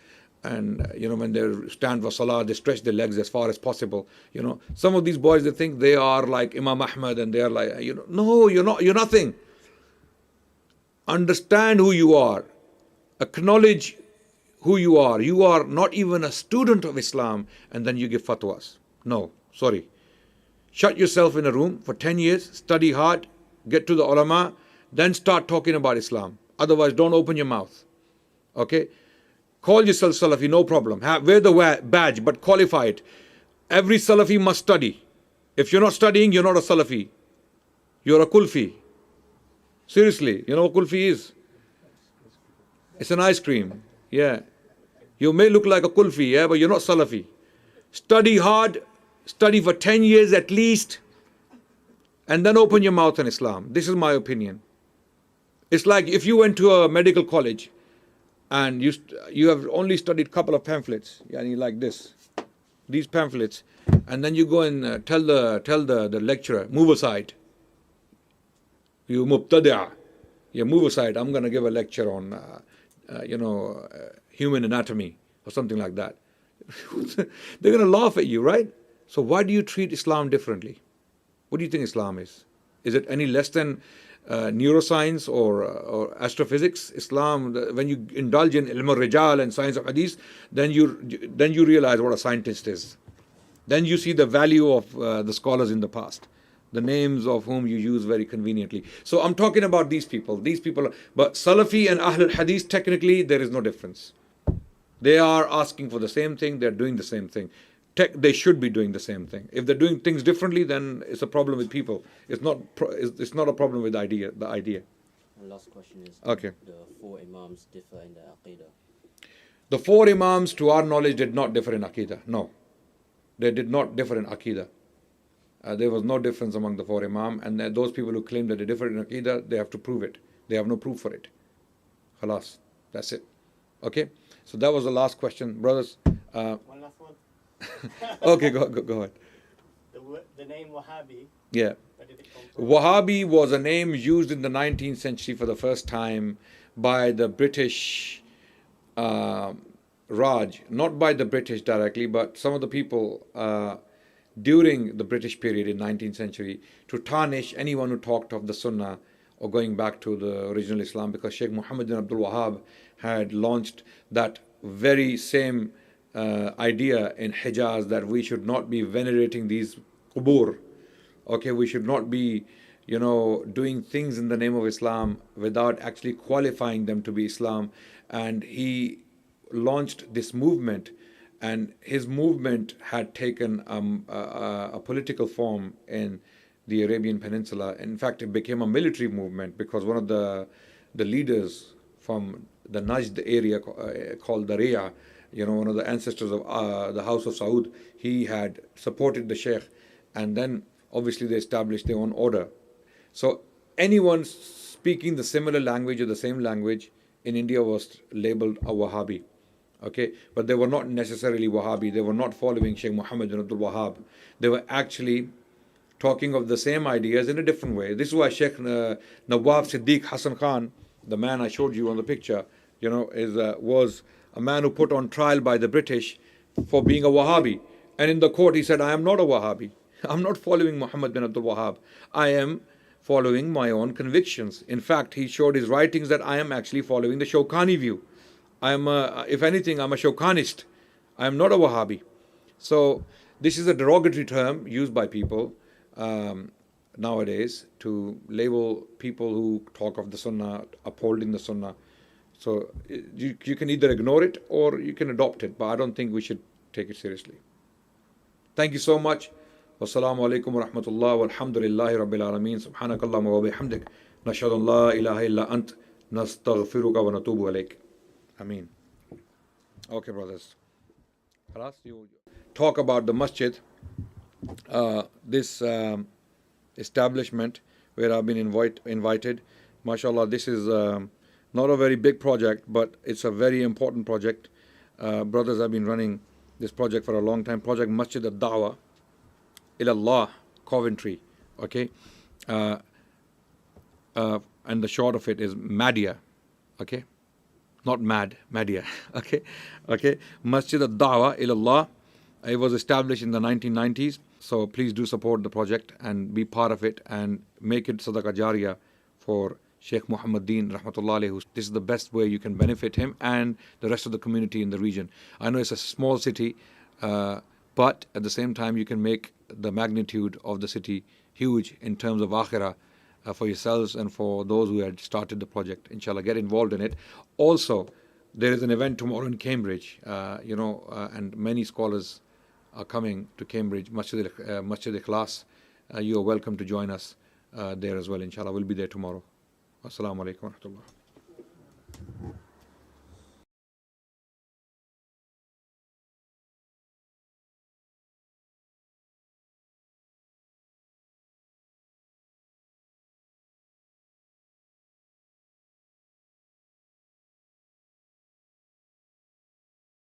And when they stand for salah, they stretch their legs as far as possible. Some of these boys, they think they are like Imam Ahmad, and they are like, no, you're not. You're nothing. Understand who you are. Acknowledge who you are. You are not even a student of Islam, and then you give fatwas. No, sorry. Shut yourself in a room for 10 years, study hard, get to the ulama, then start talking about Islam. Otherwise, don't open your mouth. Okay? Call yourself Salafi, no problem. Wear the badge, but qualify it. Every Salafi must study. If you're not studying, you're not a Salafi. You're a Kulfi. Seriously, you know what Kulfi is? It's an ice cream. Yeah. You may look like a Kulfi, yeah, but you're not Salafi. Study hard, study for 10 years at least, and then open your mouth on Islam. This is my opinion. It's like if you went to a medical college and you have only studied a couple of pamphlets, yani like these pamphlets, and then you go and tell the lecturer, move aside. You mubtadi'ah. Yeah, move aside. I'm going to give a lecture on, human anatomy or something like that. They're going to laugh at you, right? So why do you treat Islam differently? What do you think Islam is? Is it any less than neuroscience or astrophysics? Islam, when you indulge in ilm al-rijal and science of hadith, then you realize what a scientist is. Then you see the value of the scholars in the past, the names of whom you use very conveniently. So I'm talking about these people. But Salafi and Ahlul Hadith, technically, there is no difference. They are asking for the same thing. They're doing the same thing. They should be doing the same thing. If they're doing things differently, then it's a problem with people. It's not a problem with the idea. And last question is, okay, the four Imams differ in their Aqidah? The four Imams, to our knowledge, did not differ in Aqidah. No. They did not differ in Aqidah. There was no difference among the four Imam, and those people who claim that they differ in Aqidah, they have to prove it. They have no proof for it. Khalas. That's it. Okay? So that was the last question. Brothers. One last one. Okay, go ahead. The name Wahhabi. Yeah. Where did it come from? Wahhabi was a name used in the 19th century for the first time by the British Raj. Not by the British directly, but some of the people during the British period in 19th century to tarnish anyone who talked of the Sunnah or going back to the original Islam, because Sheikh Muhammad bin Abdul Wahhab had launched that very same idea in Hijaz, that we should not be venerating these qubur. Okay, we should not be, doing things in the name of Islam without actually qualifying them to be Islam. And he launched this movement, and his movement had taken a political form in the Arabian Peninsula. In fact, it became a military movement because one of the leaders from the Najd area called Daria, one of the ancestors of the House of Saud, he had supported the Sheikh, and then obviously they established their own order. So anyone speaking the similar language or the same language in India was labeled a Wahhabi. Okay, but they were not necessarily Wahhabi. They were not following Sheikh Muhammad bin Abdul Wahhab. They were actually talking of the same ideas in a different way. This is why Sheikh Nawab Siddiq Hassan Khan, the man I showed you on the picture, was a man who put on trial by the British for being a Wahhabi. And in the court he said, I am not a Wahhabi. I'm not following Muhammad bin Abdul Wahhab. I am following my own convictions. In fact, he showed his writings that I am actually following the Shawkani view. If anything, I'm a Shawkanist. I am not a Wahhabi. So this is a derogatory term used by people nowadays to label people who talk of the Sunnah, upholding the Sunnah. So you can either ignore it or you can adopt it, but I don't think we should take it seriously. Thank you so much. Wassalamu alaikum wa rahmatullah wa alhamdulillahi rabbil alameen. Subhanakallahumma wa bihamdik. Nashhadu an la ilaha illa ant. Nastaghfiruka wa natubu alayk. Ameen. Okay, brothers. Khalas, you talk about the masjid, this establishment where I've been invited. MashaAllah, this is not a very big project, but it's a very important project. Brothers have been running this project for a long time. Project Masjid al-Da'wah Ilallah, Coventry. Okay, and the short of it is MADIA. Okay, not Madia. Okay. Masjid al-Da'wa ilallah. It was established in the 1990s. So please do support the project and be part of it and make it Sadaqah Jariyah for Sheikh Muhammaddin Rahmatullah alayhi. This is the best way you can benefit him and the rest of the community in the region. I know it's a small city, but at the same time you can make the magnitude of the city huge in terms of akhirah for yourselves and for those who had started the project. Inshallah, get involved in it. Also, there is an event tomorrow in Cambridge, and many scholars are coming to Cambridge, Masjid Ikhlas. You are welcome to join us there as well, inshallah. We'll be there tomorrow. Assalamu alaikum wa rahmatullah.